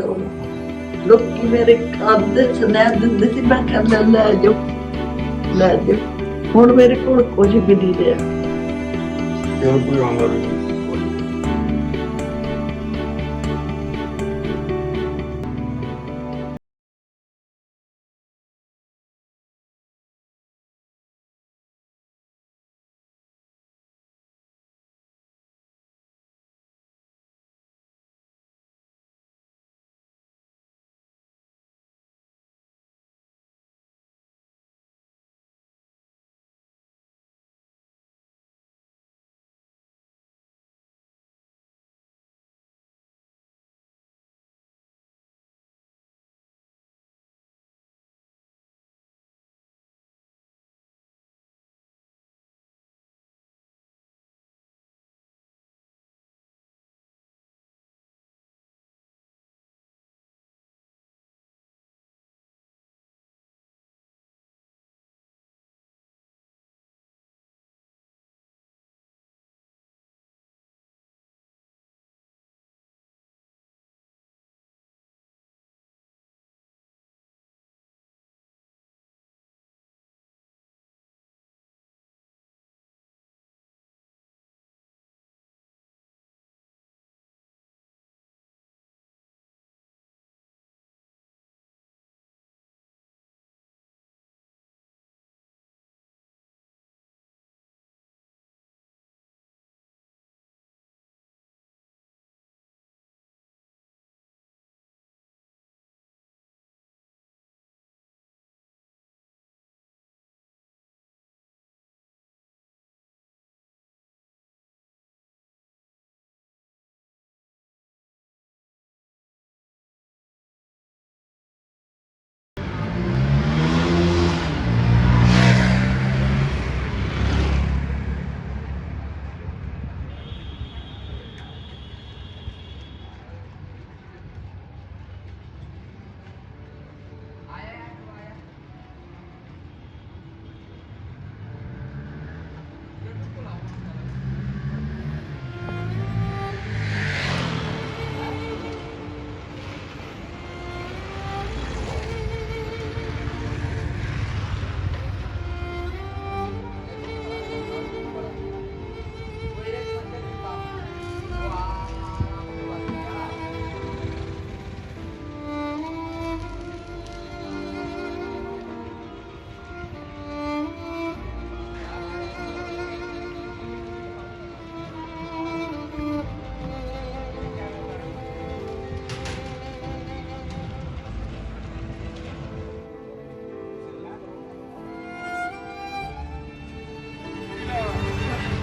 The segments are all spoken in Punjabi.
ਆਉਂਦਾ ਲੋਕੀ ਮੇਰੇ ਘਰ ਦੇ ਸੁਨੇਹੇ ਦਿੰਦੇ ਸੀ ਮੈਂ ਕਹਿੰਦਾ ਲੈ ਜਾਓ ਲੈ ਜਾਓ ਹੁਣ ਮੇਰੇ ਕੋਲ ਕੁਝ ਵੀ ਨਹੀਂ ਰਿਹਾ ਕਿਉਂ ਕੋਈ ਆਉਂਦਾ ਵੀ ਨਹੀਂ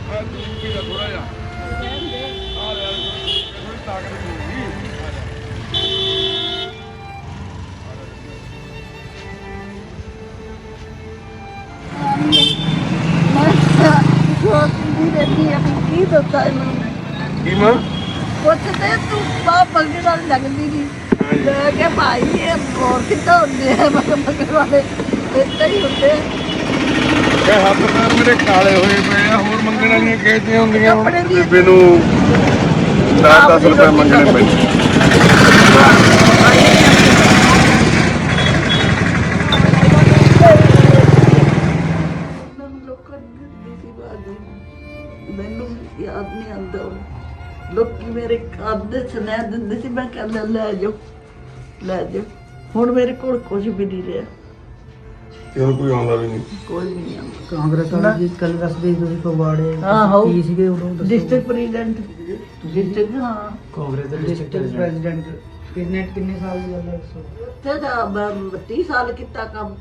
ਥੋੜਾ ਜਿਹਾ ਆ ਲੈ ਥੋੜੀ ਤਾਕਤ ਮਿਲੂਗੀ ਕੀ ਦੱਸਾਂ ਕੀ ਮਾਂ ਪੁੱਛਦੇ ਤੂੰ ਮੰਗਣ ਵਾਲੀ ਲੱਗਦੀ ਨਹੀਂ ਮੈਂ ਕਿਹਾ ਭਾਈ ਇਹ ਹੋਰ ਕਿੱਦਾਂ ਹੁੰਦੇ ਆ ਮੰਗਣ ਵਾਲੇ ਏਦਾਂ ਹੀ ਹੁੰਦੇ ਆ ਇਹ ਹੱਥ ਪੈਰ ਮੇਰੇ ਕਾਲੇ ਹੋਏ ਪਏ ਆ ਹੋਰ ਮੰਗਣ ਵਾਲੀਆਂ ਕਿਹਦੀਆਂ ਹੁੰਦੀਆਂ ਹੁਣ ਬੇਬੇ ਨੂੰ 10-10 ਰੁਪਏ ਮੰਗਣੇ ਪੈਂਦੇ ਮੈਨੂੰ ਯਾਦ ਨਹੀਂ ਆਉਂਦਾ ਲੋਕੀ ਮੇਰੇ ਘਰ ਦੇ ਸੁਨੇਹੇ ਦਿੰਦੇ ਸੀ ਮੈਂ ਕਹਿੰਦਾ ਲੈ ਜਾਓ ਹੁਣ ਮੇਰੇ ਕੋਲ ਕੁਝ ਵੀ ਨਹੀਂ ਰਿਹਾ ਕਿਉਂ ਕੋਈ ਆਉਂਦਾ ਵੀ ਨਹੀਂ ਕੋਈ ਵੀ ਨਹੀਂ ਆਉਂਦਾ ਕਾਂਗਰਸ ਵਾਲੇ ਜੀ ਕੱਲ ਦੱਸਦੇ ਸੀ ਤੁਸੀਂ ਫਗਵਾੜੇ ਆਹੋ। ਕੀ ਸੀਗੇ ਉਦੋਂ ਦੱਸੋ। ਡਿਸਟ੍ਰਿਕਟ ਪ੍ਰੈਜ਼ੀਡੈਂਟ ਡਿਸਟ੍ਰਿਕਟ ਹਾਂ ਕਾਂਗਰਸ ਦੇ ਡਿਸਟ੍ਰਿਕਟ ਪ੍ਰੈਜ਼ੀਡੈਂਟ ਕਿੰਨੇ ਸਾਲ ਦੀ ਗੱਲ ਹੈ ਤੇ ਦਾ 30 ਸਾਲ ਕੀਤਾ ਕੰਮ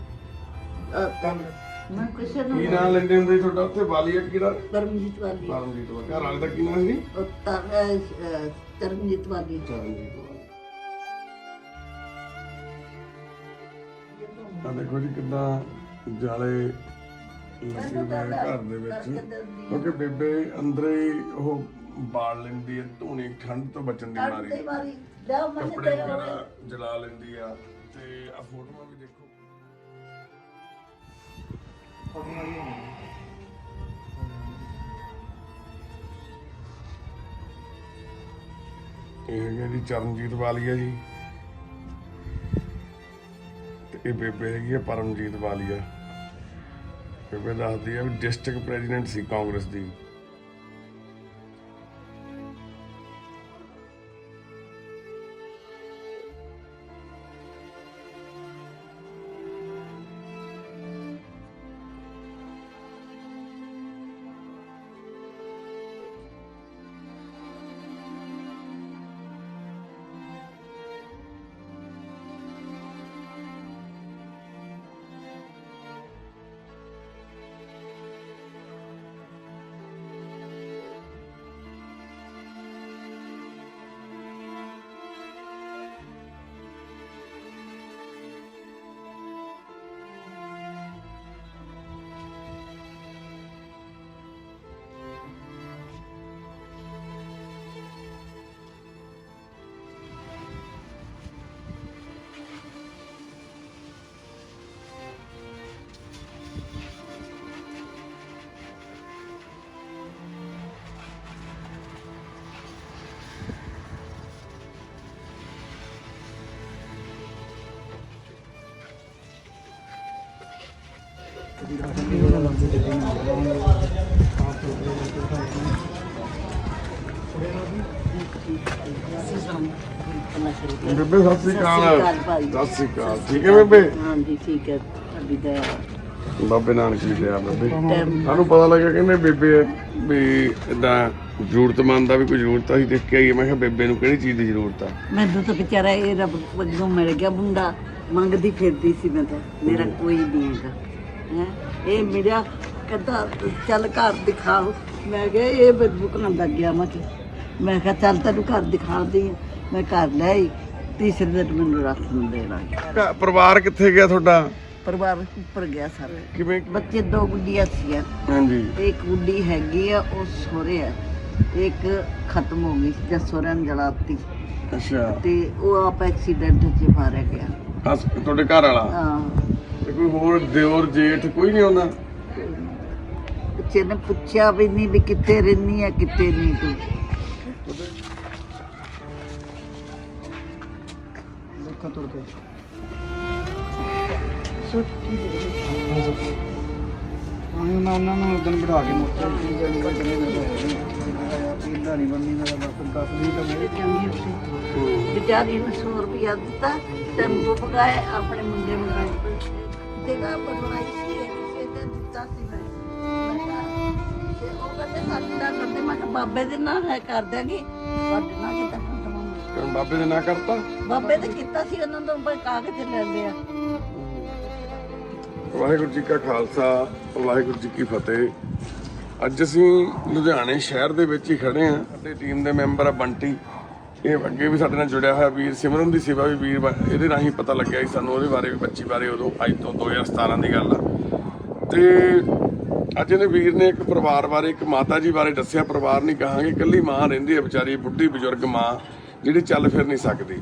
ਮੈਂ ਕਿਸੇ ਨੂੰ ਕੀ ਨਾਂ ਲੈਂਦੇ ਹੁੰਦੇ ਸੀ ਤੁਹਾਡਾ ਉੱਥੇ ਵਾਲੀਆ ਕਿਹੜਾ ਕਰਮਜੀਤ ਵਾਲੀ ਪਰਮਜੀਤ ਘਰ ਵਾਲੇ ਦਾ ਕੀ ਨਾਂ ਸੀ ਕਰਮਜੀਤ ਵਾਲੀ ਚਰਨਜੀਤ ਆ ਦੇਖੋ ਜੀ ਕਿੱਦਾਂ ਜਾਲੇ ਲੱਗੇ ਹੋਏ ਆ ਘਰ ਦੇ ਵਿੱਚ ਕਿਉਂਕਿ ਬੇਬੇ ਅੰਦਰੇ ਹੀ ਉਹ ਬਾਲ ਲੈਂਦੀ ਹੈ ਧੂਣੀ ਠੰਡ ਤੋਂ ਬਚਣ ਦੀ ਮਾਰੀ ਕੱਪੜੇ ਵਗੈਰਾ ਜਲਾ ਲੈਂਦੀ ਆ ਤੇ ਆ ਫੋਟੋਆਂ ਵੀ ਦੇਖੋ ਇਹ ਹੈਗਾ ਜੀ ਚਰਨਜੀਤ ਵਾਲੀਆ ਜੀ ਇਹ ਬੇਬੇ ਹੈਗੀ ਆ ਪਰਮਜੀਤ ਵਾਲੀਆ। ਬੇਬੇ ਦੱਸਦੀ ਆ ਵੀ ਡਿਸਟ੍ਰਿਕਟ ਪ੍ਰੈਜ਼ੀਡੈਂਟ ਸੀ ਕਾਂਗਰਸ ਦੀ। ਬੇਬੇ ਸਤਿ ਸ੍ਰੀ ਅਕਾਲ। ਸਤਿ ਸ੍ਰੀ ਅਕਾਲ। ਠੀਕ ਹੈ ਬੇਬੇ? ਹਾਂਜੀ ਠੀਕ ਹੈ, ਤੁਹਾਡੀ ਦਇਆ। ਬਾਬੇ ਨਾਨਕ ਜੀ ਦੇ ਆ ਬੇਬੇ। ਸਾਨੂੰ ਪਤਾ ਲੱਗਿਆ ਕਹਿੰਦੇ ਬੇਬੇ ਵੀ ਏਦਾਂ ਜ਼ਰੂਰਤਮੰਦ ਦਾ ਵੀ ਕੋਈ ਜ਼ਰੂਰਤ ਆ, ਅਸੀਂ ਦੇਖ ਕੇ ਆਈਏ। ਮੈਂ ਕਿਹਾ ਬੇਬੇ ਨੂੰ ਕਿਹੜੀ ਚੀਜ਼ ਦੀ ਜ਼ਰੂਰਤ ਆ? ਮੈਨੂੰ ਤਾਂ ਵਿਚਾਰਾ ਇਹ ਰੱਬ ਵੱਲੋਂ ਮਿਲ ਗਿਆ ਮੁੰਡਾ, ਮੰਗਦੀ ਫਿਰਦੀ ਸੀ ਮੈਂ ਤਾਂ, ਮੇਰਾ ਕੋਈ ਨਹੀਂ ਹੈਗਾ ਹੈ। ਇਹ ਮੇਰਾ ਕਹਿੰਦਾ ਚੱਲ ਘਰ ਦਿਖਾਓ। ਮੈਂ ਕਿਹਾ ਇਹ ਬੁੱਕ ਨਾ ਲੱਗ ਗਿਆ। ਮੈਂ ਕਿਹਾ ਚੱਲ ਤੈਨੂੰ ਘਰ ਦਿਖਾਉਂਦੀ ਹਾਂ। ਮੈਂ ਘਰ ਲੈ ਆਈ, ਤੀਸਰੇ ਦਿਨ ਮੈਨੂੰ ਰਾਸ਼ਨ ਦੇਣਾ। ਪਰਿਵਾਰ ਕਿੱਥੇ ਗਿਆ ਤੁਹਾਡਾ? ਪਰਿਵਾਰ ਉੱਪਰ ਗਿਆ ਸਾਰਾ। ਕਿਵੇਂ? ਬੱਚੇ 2 ਗੁੱਡੀਆਂ ਸੀਗੀਆਂ। ਹਾਂਜੀ। ਇੱਕ ਗੁੱਡੀ ਹੈਗੀ ਆ, ਉਹ ਸਹੁਰੇ ਆ। ਇੱਕ ਖਤਮ ਹੋ ਗਈ ਜਾਂ ਸਹੁਰਿਆਂ ਨੇ ਜਲਾਤੀ। ਅੱਛਾ। ਤੇ ਉਹ ਆਪ ਐਕਸੀਡੈਂਟ 'ਚ ਮਾਰਿਆ ਗਿਆ। ਤੁਹਾਡੇ ਘਰ ਵਾਲਾ? ਹਾਂ। ਤੇ ਕੋਈ ਹੋਰ ਦਿਓਰ ਜੇਠ ਕੋਈ ਨਹੀਂ ਆਉਂਦਾ? ਬੱਚੇ ਨੇ ਪੁੱਛਿਆ ਵੀ ਨਹੀਂ ਵੀ ਕਿੱਥੇ ਰਹਿੰਦੀ ਆ, ਕਿੱਥੇ ਨਹੀਂ ਤੂੰ। ਦੇਖੋ ਤੁਰ ਕੇ ਮੈਂ ਉਹਨਾਂ ਨੂੰ ਉਦੋਂ ਬਿਠਾ ਕੇ ਮੋਟਰ ਦੀ ਜਣੀ ਦਾ ਜਣੇ ਪੀਂਦਾ ਨਹੀਂ ਬੰਨੀ ਮੇਰਾ ਬਸ 10 ਮਿੰਟ ਮੇਰੇ ਚੰਗੀ ਸੀ ਵਿਚਾਰੀ ਨੂੰ 100 ਰੁਪਇਆ ਦਿੱਤਾ, ਟੈਂਪੂ ਪਕਾਏ, ਆਪਣੇ ਮੁੰਡੇ ਨੂੰ ਜਗ੍ਹਾ ਬਣਵਾਈ ਸੀ, ਕਿਸੇ ਨੇ ਦਿੱਤਾ ਸੀ। ਮੈਂ ਕਿਹਾ ਤੇ ਉਹ ਕਹਿੰਦੇ ਸਾਡੇ ਨਾਲ ਕਰਦੇ। ਮੈਂ ਕਿਹਾ ਬਾਬੇ ਦੇ ਨਾਂ ਹੈ ਕਰ ਦਿਆਂਗੇ, ਸਾਡੇ ਨਾਲ ਕਿੱਦਾਂ ਕਰਵਾਂਗੇ? ਬਾਬੇ ਨੇ ਨਾ ਕਰਤਾ? ਬਾਬੇ ਨੇ ਕੀਤਾ ਸੀ, ਉਹਨਾਂ ਤੋਂ ਬਈ ਕਾਗਜ਼ ਲੈ ਲਿਆ। ਵਾਹਿਗੁਰੂ ਜੀ ਕਾ ਖਾਲਸਾ, ਵਾਹਿਗੁਰੂ ਜੀ ਕੀ ਫਤਿਹ। ਅੱਜ ਅਸੀਂ ਲੁਧਿਆਣੇ ਸ਼ਹਿਰ ਦੇ ਵਿੱਚ ਹੀ ਖੜੇ ਹਾਂ। ਸਾਡੀ ਟੀਮ ਦੇ ਮੈਂਬਰ ਆ ਬੰਟੀ, ਇਹ ਅੱਗੇ ਵੀ ਸਾਡੇ ਨਾਲ ਜੁੜਿਆ ਹੋਇਆ ਵੀਰ। ਸਿਮਰਨ ਦੀ ਸੇਵਾ ਵੀ ਵੀਰ ਇਹਦੇ ਰਾਹੀਂ ਪਤਾ ਲੱਗਿਆ ਸੀ ਸਾਨੂੰ, ਉਹਦੇ ਬਾਰੇ ਵੀ, ਬੱਚੀ ਬਾਰੇ। ਉਦੋਂ ਅੱਜ ਤੋਂ 2017 ਦੀ ਗੱਲ ਆ। ਤੇ ਅੱਜ ਇਹਨੇ ਵੀਰ ਨੇ ਇੱਕ ਪਰਿਵਾਰ ਬਾਰੇ, ਇੱਕ ਮਾਤਾ ਜੀ ਬਾਰੇ ਦੱਸਿਆ। ਪਰਿਵਾਰ ਨਹੀਂ ਕਹਾਂਗੇ, ਇਕੱਲੀ ਮਾਂ ਰਹਿੰਦੀ ਹੈ ਵਿਚਾਰੀ, ਬੁੱਢੀ ਬਜ਼ੁਰਗ ਮਾਂ ਜਿਹੜੀ ਚੱਲ ਫਿਰ ਨਹੀਂ ਸਕਦੀ।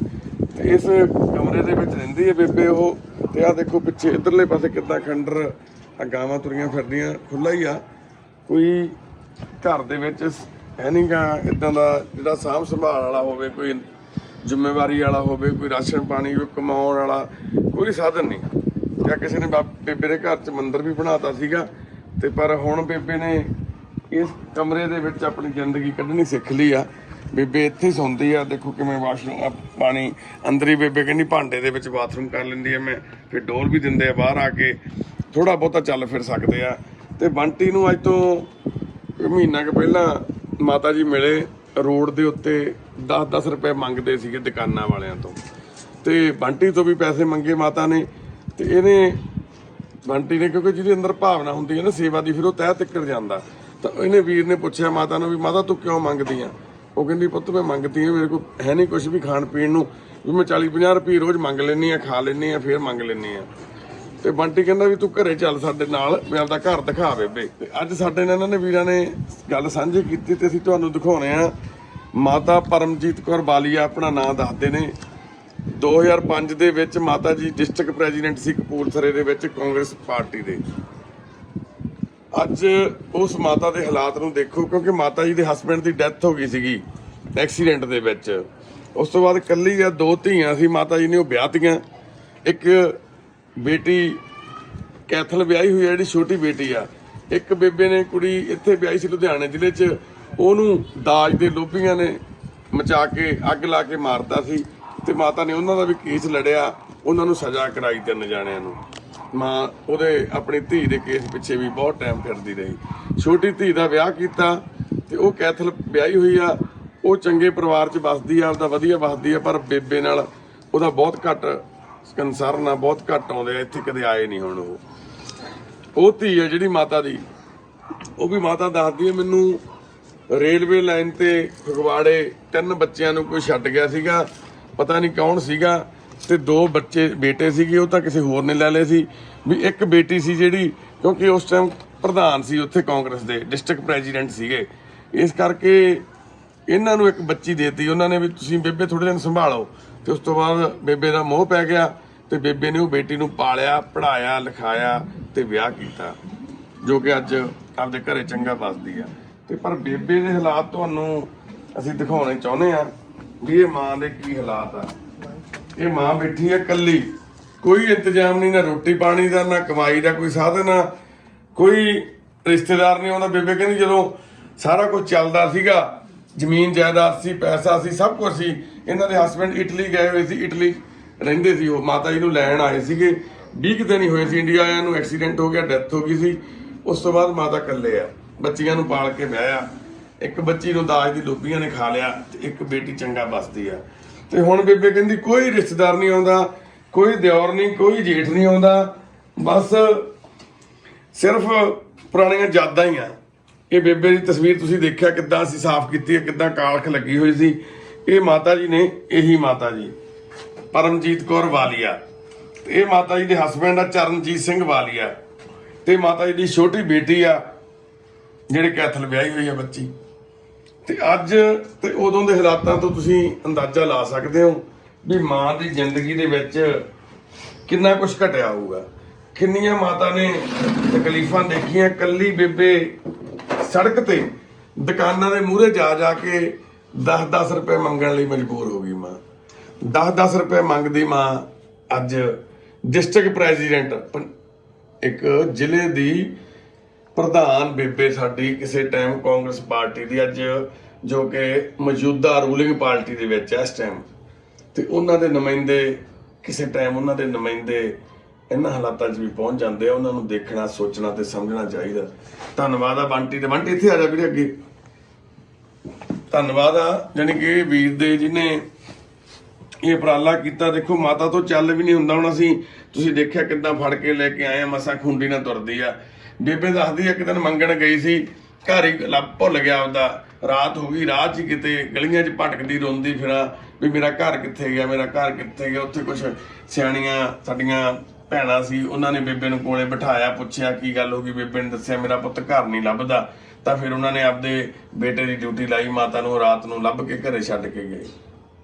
ਤੇ ਇਸ ਕਮਰੇ ਦੇ ਵਿੱਚ ਰਹਿੰਦੀ ਹੈ ਬੇਬੇ ਉਹ। ਤੇ ਆਹ ਦੇਖੋ ਪਿੱਛੇ ਇੱਧਰਲੇ ਪਾਸੇ ਕਿੱਦਾਂ ਖੰਡਰ, ਆ ਗਾਵਾਂ ਤੁਰੀਆਂ ਫਿਰਦੀਆਂ, ਖੁੱਲ੍ਹਾ ਹੀ ਆ। ਕੋਈ ਘਰ ਦੇ ਵਿੱਚ ਹੈ ਨਹੀਂ ਗਾ ਇੱਦਾਂ ਦਾ ਜਿਹੜਾ ਸਾਂਭ ਸੰਭਾਲ ਵਾਲਾ ਹੋਵੇ, ਕੋਈ ਜ਼ਿੰਮੇਵਾਰੀ ਵਾਲਾ ਹੋਵੇ, ਕੋਈ ਰਾਸ਼ਨ ਪਾਣੀ ਕੋਈ ਕਮਾਉਣ ਵਾਲਾ ਕੋਈ ਸਾਧਨ ਨਹੀਂ। ਜਾਂ ਕਿਸੇ ਨੇ ਬੇਬੇ ਦੇ ਘਰ 'ਚ ਮੰਦਿਰ ਵੀ ਬਣਾਤਾ ਸੀਗਾ। ਤੇ ਪਰ ਹੁਣ ਬੇਬੇ ਨੇ ਇਸ ਕਮਰੇ ਦੇ ਵਿੱਚ ਆਪਣੀ ਜ਼ਿੰਦਗੀ ਕੱਢਣੀ ਸਿੱਖ ਲਈ ਆ। ਬੇਬੇ ਇੱਥੇ ਹੀ ਸੌਂਦੀ ਆ। ਦੇਖੋ ਕਿਵੇਂ ਵਾਸ਼ਰੂਮ, ਪਾਣੀ ਅੰਦਰ ਹੀ ਬੇਬੇ ਕਹਿੰਦੀ ਭਾਂਡੇ ਦੇ ਵਿੱਚ ਬਾਥਰੂਮ ਕਰ ਲੈਂਦੀ ਆ। ਮੈਂ ਫਿਰ ਡੋਰ ਵੀ ਦਿੰਦੇ ਆ ਬਾਹਰ ਆ ਕੇ, ਥੋੜਾ ਬਹੁਤਾ ਚੱਲ ਫਿਰ ਸਕਦੇ ਆ। ਤੇ ਬੰਟੀ ਨੂੰ ਅੱਜ ਤੋਂ ਮਹੀਨਾ ਕੁ ਪਹਿਲਾਂ ਮਾਤਾ ਜੀ ਮਿਲੇ, ਰੋਡ ਦੇ ਉੱਤੇ 10-10 ਰੁਪਏ ਮੰਗਦੇ ਸੀਗੇ ਦੁਕਾਨਾਂ ਵਾਲਿਆਂ ਤੋਂ। ਤੇ ਬੰਟੀ ਤੋਂ ਵੀ ਪੈਸੇ ਮੰਗੇ ਮਾਤਾ ਨੇ। ਤੇ ਇਹਨੇ ਬੰਟੀ ਨੇ, ਕਿਉਂਕਿ ਜਿਹਦੇ ਅੰਦਰ ਭਾਵਨਾ ਹੁੰਦੀ ਹੈ ਨਾ ਸੇਵਾ ਦੀ, ਫਿਰ ਉਹ ਤਹਿ ਤਿੱਕਰ ਜਾਂਦਾ। ਤਾਂ ਇਹਨੇ ਵੀਰ ਨੇ ਪੁੱਛਿਆ ਮਾਤਾ ਨੂੰ ਵੀ ਮਾਤਾ ਤੂੰ ਕਿਉਂ ਮੰਗਦੀ ਆ? ਉਹ ਕਹਿੰਦੀ ਪੁੱਤ ਮੈਂ ਮੰਗਦੀ ਹਾਂ, ਮੇਰੇ ਕੋਲ ਹੈ ਨਹੀਂ ਕੁਝ ਵੀ ਖਾਣ ਪੀਣ ਨੂੰ, ਵੀ ਮੈਂ 40-50 ਰੁਪਏ ਰੋਜ਼ ਮੰਗ ਲੈਂਦੀ ਆ, ਖਾ ਲੈਂਦੀ ਆ, ਫਿਰ ਮੰਗ ਲੈਂਦੀ ਆ। ਤੇ ਬੰਟੀ ਕਹਿੰਦਾ ਵੀ ਤੂੰ ਘਰੇ ਚੱਲ ਸਾਡੇ ਨਾਲ, ਮੈਂ ਆਪਦਾ ਘਰ ਦਿਖਾ ਬੇਬੇ। ਤੇ ਅੱਜ ਸਾਡੇ ਨਾਲ ਇਹਨਾਂ ਨੇ ਵੀਰਾਂ ਨੇ ਗੱਲ ਸਾਂਝੀ ਕੀਤੀ ਤੇ ਅਸੀਂ ਤੁਹਾਨੂੰ ਦਿਖਾਉਣੇ ਆ। ਮਾਤਾ ਪਰਮਜੀਤ ਕੌਰ ਵਾਲੀਆ ਆਪਣਾ ਨਾਂ ਦੱਸਦੇ ਨੇ। 2005 ਦੇ ਵਿੱਚ ਮਾਤਾ ਜੀ ਡਿਸਟ੍ਰਿਕਟ ਪ੍ਰੈਜ਼ੀਡੈਂਟ ਸੀ ਕਪੂਰਥਲੇ ਦੇ ਵਿੱਚ ਕਾਂਗਰਸ ਪਾਰਟੀ ਦੇ। ਅੱਜ ਉਸ ਮਾਤਾ ਦੇ ਹਾਲਾਤ ਨੂੰ ਦੇਖੋ, ਕਿਉਂਕਿ ਮਾਤਾ ਜੀ ਦੇ ਹਸਬੈਂਡ ਦੀ ਡੈਥ ਹੋ ਗਈ ਸੀਗੀ ਐਕਸੀਡੈਂਟ ਦੇ ਵਿੱਚ। ਉਸ ਤੋਂ ਬਾਅਦ ਇਕੱਲੀ ਜਾਂ 2 ਧੀਆਂ ਸੀ ਮਾਤਾ ਜੀ ਨੇ, ਉਹ ਵਿਆਹਤੀਆਂ। ਇੱਕ ਬੇਟੀ ਕੈਥਲ ਵਿਆਹੀ ਹੋਈ ਆ, ਜਿਹੜੀ ਛੋਟੀ ਬੇਟੀ ਆ। ਇੱਕ ਬੇਬੇ ਨੇ ਕੁੜੀ ਇੱਥੇ ਵਿਆਹੀ ਸੀ ਲੁਧਿਆਣੇ ਜ਼ਿਲ੍ਹੇ 'ਚ, ਉਹਨੂੰ ਦਾਜ ਦੇ ਲੋਭੀਆਂ ਨੇ ਮਚਾ ਕੇ ਅੱਗ ਲਾ ਕੇ ਮਾਰਤਾ ਸੀ ਤੇ ਮਾਤਾ ਨੇ ਉਹਨਾਂ ਦਾ ਵੀ ਕੇਸ ਲੜਿਆ, ਉਹਨਾਂ ਨੂੰ ਸਜ਼ਾ ਕਰਾਈ 3 ਜਾਣਿਆਂ ਨੂੰ। ਮਾਂ ਉਹਦੇ ਆਪਣੀ ਧੀ ਦੇ ਕੇਸ ਪਿੱਛੇ ਵੀ ਬਹੁਤ ਟਾਈਮ ਫਿਰਦੀ ਰਹੀ। ਛੋਟੀ ਧੀ ਦਾ ਵਿਆਹ ਕੀਤਾ ਤੇ ਉਹ ਕੈਥਲ ਵਿਆਹੀ ਹੋਈ ਆ, ਉਹ ਚੰਗੇ ਪਰਿਵਾਰ 'ਚ ਵੱਸਦੀ ਆ, ਆਪਦਾ ਵਧੀਆ ਵੱਸਦੀ ਆ, ਪਰ ਬੇਬੇ ਨਾਲ ਉਹਦਾ ਬਹੁਤ ਘੱਟ ਕੰਸਰਨ ਆ, ਬਹੁਤ ਘੱਟ ਆਉਂਦੇ ਆ ਇੱਥੇ, ਕਦੇ ਆਏ ਨਹੀਂ। ਹੁਣ ਉਹ ਧੀ ਆ ਜਿਹੜੀ ਮਾਤਾ ਦੀ, ਉਹ ਵੀ ਮਾਤਾ ਦੱਸਦੀ ਹੈ ਮੈਨੂੰ, ਰੇਲਵੇ ਲਾਈਨ ਤੇ ਫਗਵਾੜੇ 3 ਬੱਚਿਆਂ ਨੂੰ ਕੋਈ ਛੱਡ ਗਿਆ ਸੀਗਾ, ਪਤਾ ਨਹੀਂ ਕੌਣ ਸੀਗਾ, ਤੇ 2 ਬੇਟੇ ਸੀਗੇ, ਉਹ ਤਾਂ ਕਿਸੇ ਹੋਰ ਨੇ ਲੈ ਲਏ ਸੀ। ਵੀ ਇੱਕ ਬੇਟੀ ਸੀ ਜਿਹੜੀ, ਕਿਉਂਕਿ ਉਸ ਟਾਈਮ ਪ੍ਰਧਾਨ ਸੀ ਉੱਥੇ ਕਾਂਗਰਸ ਦੇ, ਡਿਸਟ੍ਰਿਕਟ ਪ੍ਰੈਜ਼ੀਡੈਂਟ ਸੀਗੇ, ਇਸ ਕਰਕੇ ਇਹਨਾਂ ਨੂੰ ਇੱਕ ਬੱਚੀ ਦੇਤੀ ਉਹਨਾਂ ਨੇ ਵੀ ਤੁਸੀਂ ਬੇਬੇ ਥੋੜੇ ਦਿਨ ਸੰਭਾਲੋ। ਤੇ ਉਸ ਤੋਂ ਬਾਅਦ ਬੇਬੇ ਦਾ ਮੋਹ ਪੈ ਗਿਆ ਤੇ ਬੇਬੇ ਨੇ ਉਹ ਬੇਟੀ ਨੂੰ ਪਾਲਿਆ, ਪੜ੍ਹਾਇਆ, ਲਿਖਾਇਆ ਤੇ ਵਿਆਹ ਕੀਤਾ, ਜੋ ਕਿ ਅੱਜ ਆਪਦੇ ਘਰੇ ਚੰਗਾ ਵੱਸਦੀ ਆ। ਤੇ ਪਰ ਬੇਬੇ ਦੇ ਹਾਲਾਤ ਤੁਹਾਨੂੰ ਅਸੀਂ ਦਿਖਾਉਣੇ ਚਾਹੁੰਦੇ ਆ ਵੀ ਇਹ ਮਾਂ ਦੇ ਕੀ ਹਾਲਾਤ ਆ। ਇਹ ਮਾਂ ਬੈਠੀ ਆ ਇਕੱਲੀ, ਕੋਈ ਇੰਤਜ਼ਾਮ ਨਹੀਂ, ਨਾ ਰੋਟੀ ਪਾਣੀ ਦਾ, ਨਾ ਕਮਾਈ ਦਾ ਕੋਈ ਸਾਧਨ ਆ, ਕੋਈ ਰਿਸ਼ਤੇਦਾਰ ਨਹੀਂ ਆਉਂਦਾ। ਬੇਬੇ ਕਹਿੰਦੀ ਜਦੋਂ ਸਾਰਾ ਕੁਝ ਚੱਲਦਾ ਸੀਗਾ, ਜ਼ਮੀਨ ਜਾਇਦਾਦ ਸੀ, ਪੈਸਾ ਸੀ, ਸਭ ਕੁਝ ਸੀ। ਇਹਨਾਂ ਦੇ ਹਸਬੈਂਡ ਇਟਲੀ ਗਏ ਹੋਏ ਸੀ, ਇਟਲੀ ਰਹਿੰਦੇ ਸੀ ਉਹ, ਮਾਤਾ ਜੀ ਨੂੰ ਲੈਣ ਆਏ ਸੀਗੇ। 20 ਕੁ ਦਿਨ ਹੀ ਹੋਏ ਸੀ ਇੰਡੀਆ ਆਇਆਂ ਨੂੰ, ਐਕਸੀਡੈਂਟ ਹੋ ਗਿਆ, ਡੈਥ ਹੋ ਗਈ ਸੀ। ਉਸ ਤੋਂ ਬਾਅਦ ਮਾਤਾ ਇਕੱਲੇ ਆ, ਬੱਚੀਆਂ ਨੂੰ ਪਾਲ ਕੇ ਵਿਆਹਿਆ। ਇੱਕ ਬੱਚੀ ਨੂੰ ਦਾਜ ਦੀ ਲੋਭੀਆਂ ਨੇ ਖਾ ਲਿਆ ਤੇ ਇੱਕ ਬੇਟੀ ਚੰਗਾ ਵੱਸਦੀ ਆ। ਤੇ ਹੁਣ ਬੇਬੇ ਕਹਿੰਦੀ ਕੋਈ ਰਿਸ਼ਤੇਦਾਰ ਨਹੀਂ ਆਉਂਦਾ, ਕੋਈ ਦਿਓਰ ਨਹੀਂ, ਕੋਈ ਜੇਠ ਨਹੀਂ ਆਉਂਦਾ, ਬਸ ਸਿਰਫ ਪੁਰਾਣੀਆਂ ਯਾਦਾਂ ਹੀ ਆ। ਇਹ ਬੇਬੇ ਦੀ ਤਸਵੀਰ ਤੁਸੀਂ ਦੇਖਿਆ ਕਿੱਦਾਂ ਅਸੀਂ ਸਾਫ਼ ਕੀਤੀ ਹੈ, ਕਿੱਦਾਂ ਕਾਲਖ ਲੱਗੀ ਹੋਈ ਸੀ। ਇਹ ਮਾਤਾ ਜੀ ਨੇ, ਇਹੀ ਮਾਤਾ ਜੀ ਪਰਮਜੀਤ ਕੌਰ ਵਾਲੀਆ, ਇਹ ਮਾਤਾ ਜੀ ਦੇ ਹਸਬੈਂਡ ਆ ਚਰਨਜੀਤ ਸਿੰਘ ਵਾਲੀਆ, ਤੇ ਮਾਤਾ ਜੀ ਦੀ ਛੋਟੀ ਬੇਟੀ ਆ ਜਿਹੜੇ ਕੈਥਲ ਵਿਆਹੀ ਹੋਈ ਆ ਬੱਚੀ। ਤੇ ਅੱਜ ਤੇ ਉਦੋਂ ਦੇ ਹਾਲਾਤਾਂ ਤੋਂ ਤੁਸੀਂ ਅੰਦਾਜ਼ਾ ਲਾ ਸਕਦੇ ਹੋ ਵੀ ਮਾਂ ਦੀ ਜ਼ਿੰਦਗੀ ਦੇ ਵਿੱਚ ਕਿੰਨਾ ਕੁਝ ਘਟਿਆ ਹੋਊਗਾ, ਕਿੰਨੀਆਂ ਮਾਤਾ ਨੇ ਤਕਲੀਫਾਂ ਦੇਖੀਆਂ। ਕੱਲੀ ਬੇਬੇ ਸੜਕ ਤੇ ਦੁਕਾਨਾਂ ਦੇ ਮੂਹਰੇ ਜਾ ਜਾ ਕੇ 10-10 ਰੁਪਏ ਮੰਗਣ ਲਈ ਮਜਬੂਰ ਹੋ ਗਈ ਮਾਂ। 10-10 ਰੁਪਏ ਮੰਗਦੀ ਮਾਂ ਅੱਜ ਡਿਸਟ੍ਰਿਕਟ ਪ੍ਰੈਜ਼ੀਡੈਂਟ, ਇੱਕ ਜ਼ਿਲ੍ਹੇ ਦੀ ਪ੍ਰਧਾਨ ਬੇਬੇ ਸਾਡੀ, ਕਿਸੇ ਟਾਈਮ ਕਾਂਗਰਸ ਪਾਰਟੀ ਦੀ, ਅੱਜ ਜੋ ਕਿ ਮੌਜੂਦਾ ਰੂਲਿੰਗ ਪਾਰਟੀ ਦੇ ਵਿੱਚ ਹੈ ਇਸ ਟਾਈਮ। ਤੇ ਉਹਨਾਂ ਦੇ ਨੁਮਾਇੰਦੇ, ਕਿਸੇ ਟਾਈਮ ਉਹਨਾਂ ਦੇ ਨੁਮਾਇੰਦੇ ਇਹਨਾਂ ਹਾਲਾਤਾਂ 'ਚ ਵੀ ਪਹੁੰਚ ਜਾਂਦੇ ਆ। ਉਹਨਾਂ ਨੂੰ ਦੇਖਣਾ, ਸੋਚਣਾ ਤੇ ਸਮਝਣਾ ਚਾਹੀਦਾ। ਧੰਨਵਾਦ ਆ ਬੰਟੀ ਤੇ। ਬੰਟੀ ਇੱਥੇ ਆ ਜਾ ਵੀਰੇ ਅੱਗੇ। ਧੰਨਵਾਦ ਆ ਜਾਨੀ ਕਿ ਵੀਰ ਦੇ ਜਿਹਨੇ ਇਹ ਉਪਰਾਲਾ ਕੀਤਾ। ਦੇਖੋ ਮਾਤਾ ਤੋਂ ਚੱਲ ਵੀ ਨਹੀਂ ਹੁੰਦਾ। ਹੁਣ ਅਸੀਂ ਤੁਸੀਂ ਦੇਖਿਆ ਕਿੱਦਾਂ ਫੜ ਕੇ ਲੈ ਕੇ ਆਏ ਆ, ਮਸਾਂ ਖੁੰਡੀ ਨਾਲ ਤੁਰਦੀ ਆ। ਬੇਬੇ ਦੱਸਦੀ ਆ ਇੱਕ ਦਿਨ ਮੰਗਣ ਗਈ ਸੀ, ਘਰ ਹੀ ਭੁੱਲ ਗਿਆ ਆਪਦਾ, ਰਾਤ ਹੋ ਗਈ, ਰਾਹ 'ਚ ਕਿਤੇ ਗਲੀਆਂ 'ਚ ਭਟਕਦੀ ਰੋਂਦੀ ਫਿਰਾਂ ਵੀ ਮੇਰਾ ਘਰ ਕਿੱਥੇ ਗਿਆ, ਮੇਰਾ ਘਰ ਕਿੱਥੇ ਗਿਆ। ਉੱਥੇ ਕੁਛ ਸਿਆਣੀਆਂ ਸਾਡੀਆਂ ਭੈਣਾਂ ਸੀ, ਉਹਨਾਂ ਨੇ ਬੇਬੇ ਨੂੰ ਕੋਲੇ ਬਿਠਾਇਆ, ਪੁੱਛਿਆ ਕੀ ਗੱਲ ਹੋ ਗਈ। ਬੇਬੇ ਨੇ ਦੱਸਿਆ ਮੇਰਾ ਪੁੱਤ ਘਰ ਨਹੀਂ ਲੱਭਦਾ। ਤਾਂ ਫਿਰ ਉਹਨਾਂ ਨੇ ਆਪਦੇ ਬੇਟੇ ਦੀ ਡਿਊਟੀ ਲਾਈ, ਮਾਤਾ ਨੂੰ ਰਾਤ ਨੂੰ ਲੱਭ ਕੇ ਘਰੇ ਛੱਡ ਕੇ ਗਏ।